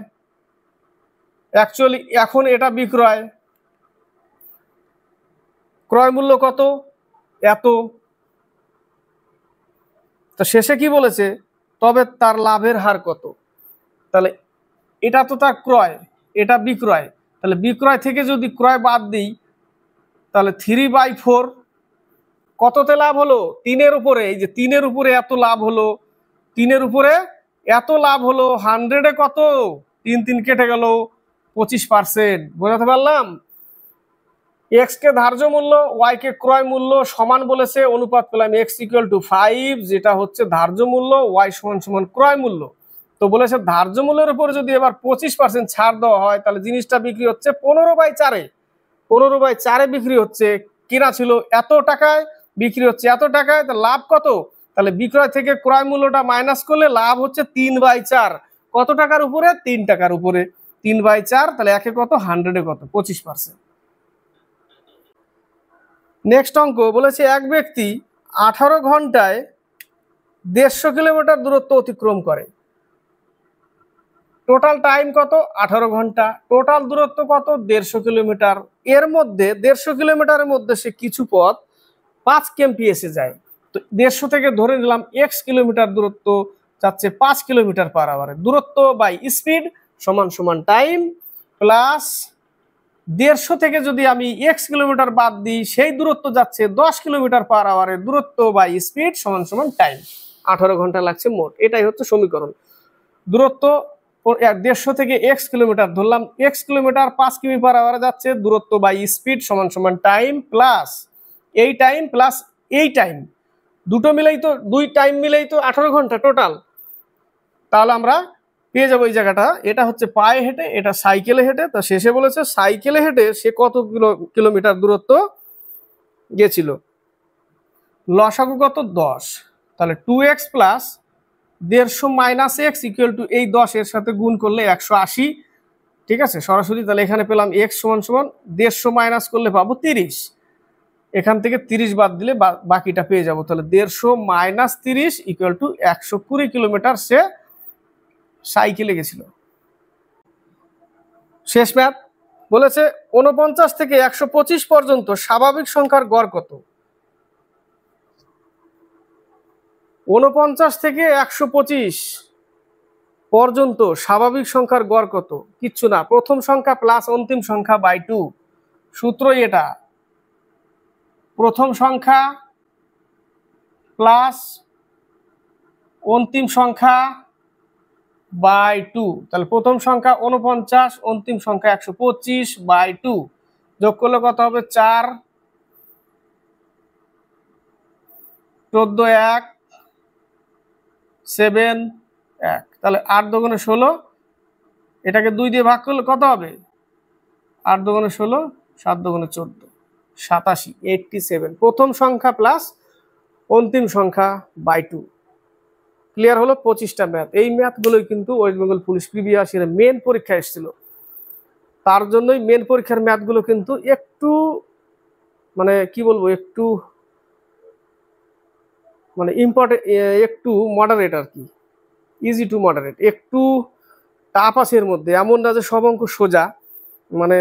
অ্যাকচুয়ালি এখন এটা বিক্রয়। ক্রয় মূল্য কত? এত। তো শেষে কি বলেছে? তবে তার লাভের হার কত? তাহলে এটা তো তার ক্রয়, এটা বিক্রয়, তাহলে বিক্রয় থেকে যদি ক্রয় বাদ দিই, তাহলে 3/4 কততে লাভ হলো? 3-এর উপরে। এই যে 3-এর উপরে এত লাভ হলো, 3-এর উপরে এত লাভ হলো, 100-এ কত? 3 3 কেটে গেল, 25%। বোঝাতে পারলাম? এক্স কে ধার্য মূল্য, ওয়াই কে ক্রয় মূল্য সমান বলেছে, অনুপাত পেলাম এক্স ইকুয়াল টু 5, যেটা হচ্ছে ধার্য মূল্য, ওয়াই সমান ক্রয় মূল্য। তো বলেছে ধার্য মূল্যের উপরে যদি এবার 25% ছাড় দেওয়া হয়, তাহলে জিনিসটা বিক্রি হচ্ছে 15/4। 15/4 বিক্রি হচ্ছে, কিনা ছিল এত টাকায়, বিক্রি হচ্ছে এত টাকায়, তো লাভ কত? তাহলে বিক্রয় থেকে ক্রয় মূল্যটা মাইনাস করলে লাভ হচ্ছে 3/4। কত টাকার উপরে? 3 টাকার উপরে। 3/4, তাহলে একে কত? 100-এ কত? 25%। নেক্সট অঙ্ক বলেছে এক ব্যক্তি 18 ঘন্টায় 150 কিলোমিটার দূরত্ব অতিক্রম করে। টোটাল টাইম কত? 18 ঘন্টা। টোটাল দূরত্ব কত? 150 কিলোমিটার। এর মধ্যে 150 কিলোমিটারের মধ্যে সে কিছু পথ 5 kmph যায়। তো 150 থেকে ধরে নিলাম x কিলোমিটার দূরত্ব যাচ্ছে 5 কিলোমিটার পার আওয়ারে। দূরত্ব বাই স্পিড সমান সমান টাইম প্লাস 150 থেকে যদি আমি x কিলোমিটার বাদ দিই, সেই দূরত্ব যাচ্ছে 10 কিলোমিটার পার আওয়ারে। দূরত্ব বাই স্পিড সমান সমান টাইম। 18 ঘন্টা লাগছে মোট। এটাই হচ্ছে সমীকরণ। দূরত্ব 150 থেকে x কিলোমিটার ধরলাম, x কিলোমিটার 5 কিমি পার আওয়ারে যাচ্ছে। দূরত্ব বাই স্পিড সমান সমান টাইম প্লাস এই টাইম প্লাস এই টাইম, দুটো মিলেই তো, দুই টাইম মিলেই তো 18 ঘন্টা টোটাল। তাহলে আমরা পেয়ে যাবো এই জায়গাটা। এটা হচ্ছে পায়ে হেঁটে, এটা সাইকেলে হেঁটে। তো শেষে বলেছে সাইকেলে হেঁটে সে কত কিলোমিটার দূরত্ব গেছিল। লসাগু কত? 10। তাহলে 2x plus 150 minus x equal to এই 10 এর সাথে গুণ করলে 180। ঠিক আছে, সরাসরি। তাহলে এখানে পেলাম x সমান সমান 150 মাইনাস করলে পাবো 30। এখান থেকে 30 বাদ দিলে বাকিটা পেয়ে যাবো। তাহলে 150 মাইনাস 30 ইকুয়াল টু 120 কিলোমিটার সে সাইকেলে গেছিল। শেষ ম্যাথ বলেছে 49 থেকে 125 পর্যন্ত স্বাভাবিক সংখ্যার গড় কত? 49 থেকে 125 পর্যন্ত স্বাভাবিক সংখ্যার গড় কত? কিচ্ছু না, প্রথম সংখ্যা প্লাস অন্তিম সংখ্যা বাই 2। সূত্রই এটা, প্রথম সংখ্যা প্লাস অন্তিম সংখ্যা বাই 2। তাহলে প্রথম সংখ্যা 49, অন্তিম সংখ্যা 125 বাই 2। যোগ করলে কত হবে? 4, 14, 1, 7, 1। তাহলে 8 দুগুণে 16। এটাকে 2 দিয়ে ভাগ করলে কত হবে? 8 দুগুণে 16, 7 দুগুণে 14, 87, 87। প্রথম সংখ্যা প্লাস অন্তিম সংখ্যা বাই 2। ক্লিয়ার হলো 25টা ম্যাথ। এই ম্যাথগুলোই কিন্তু ওয়েস্ট বেঙ্গল পুলিশ প্রিভিয়াস ইয়ারে মেন পরীক্ষা এসেছিল। তার জন্যই মেন পরীক্ষার ম্যাথগুলো কিন্তু একটু মানে কি বলবো, একটু মানে ইম্পর্টেন্ট, একটু মডারেট আর কি, ইজি টু মডারেট। একটু টাফ আছে এর মধ্যে। এমন না যে সব অঙ্ক সোজা, মানে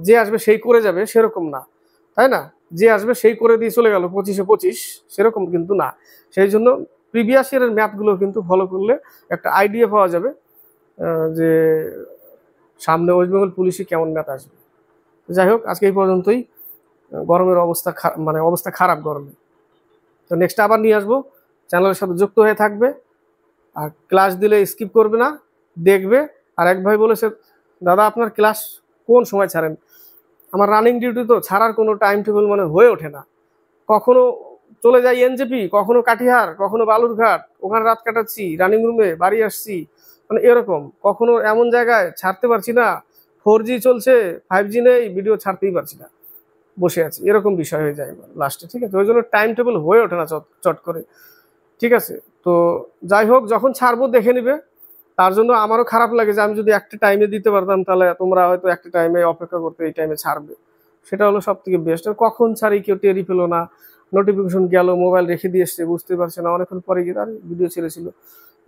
যে আসবে সেই করে যাবে সেরকম না, তাই না? যে আসবে সেই করে দিয়ে চলে গেল 25-এ 25, সেরকম কিন্তু না। সেই জন্য প্রিভিয়াস ইয়ারের ম্যাথগুলো কিন্তু ফলো করলে একটা আইডিয়া পাওয়া যাবে যে সামনে ওয়েস্ট বেঙ্গল পুলিশে কেমন ম্যাথ আসবে। যাই হোক, আজকে এই পর্যন্তই। গরমের অবস্থা মানে অবস্থা খারাপ গরমে। তো নেক্সট আবার নিয়ে আসবো। চ্যানেলের সাথে যুক্ত হয়ে থাকবে, আর ক্লাস দিলে স্কিপ করবে না, দেখবে। আর এক ভাই বলেছে, দাদা আপনার ক্লাস কোন সময় ছাড়েন? আমার রানিং ডিউটি তো, ছাড়ার কোনো টাইম টেবিল মানে হয়ে ওঠে না। কখনো চলে যাই এনজেপি, কখনো কাটিহার, কখনো বালুরঘাট, ওখানে রাত কাটাচ্ছি, রানিং রুমে বাড়ি আসছি, মানে এরকম। কখনো এমন জায়গায় ছাড়তে পারছি না, 4G চলছে, 5G নেই, ভিডিও ছাড়তেই পারছি না, বসে আছি, এরকম বিষয় হয়ে যায় লাস্টে। ঠিক আছে, ওই জন্য টাইম টেবিল হয়ে ওঠে না চট করে। ঠিক আছে, তো যাই হোক, যখন ছাড়বো দেখে নিবে। তার জন্য আমারও খারাপ লাগে যে আমি যদি একটা টাইমে দিতে পারতাম, তাহলে তোমরা হয়তো একটা টাইমে অপেক্ষা করতে, এই টাইমে ছাড়বে, সেটা হলো সব থেকে বেস্ট। আর কখন ছাড়ি কেউ টেরি পেলো না, নোটিফিকেশন গেল, মোবাইল রেখে দিয়ে এসছে, বুঝতে পারছে না, অনেকক্ষণ পরে গিয়ে আর ভিডিও ছেড়েছিল,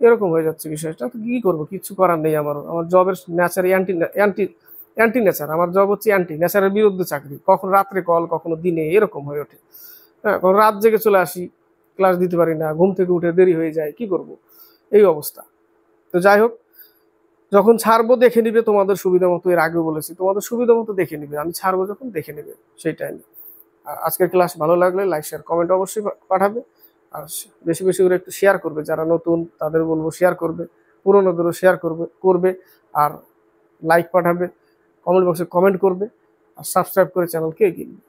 এরকম হয়ে যাচ্ছে বিষয়টা। তো কি করবো, কিচ্ছু করার নেই। আমার জবের নেচার অ্যান্টি নেচার। আমার জব হচ্ছে অ্যান্টি নেচারের বিরুদ্ধে চাকরি। কখন রাত্রে কল, কখনো দিনে, এরকম হয়ে ওঠে। হ্যাঁ, কখন রাত জেগে চলে আসি, ক্লাস দিতে পারি না, ঘুম থেকে উঠে দেরি হয়ে যায়, কি করব, এই অবস্থা। তো যাই হোক, যখন ছাড়বো দেখে নিবে তোমাদের সুবিধা মতো। এর আগেও বলেছি, তোমাদের সুবিধা মতো দেখে নিবে, আমি ছাড়বো যখন দেখে নিবে সেই টাইমে। আজকের ক্লাস ভালো লাগলে লাইক শেয়ার কমেন্ট অবশ্যই পাঠাবে। আর বেশি বেশি করে একটু শেয়ার করবে। যারা নতুন তাদের বলবো শেয়ার করবে, পুরোনোদেরও শেয়ার করবে। আর লাইক পাঠাবে, কমেন্ট বক্সে কমেন্ট করবে, আর সাবস্ক্রাইব করে চ্যানেলকে এগিয়ে নিবে।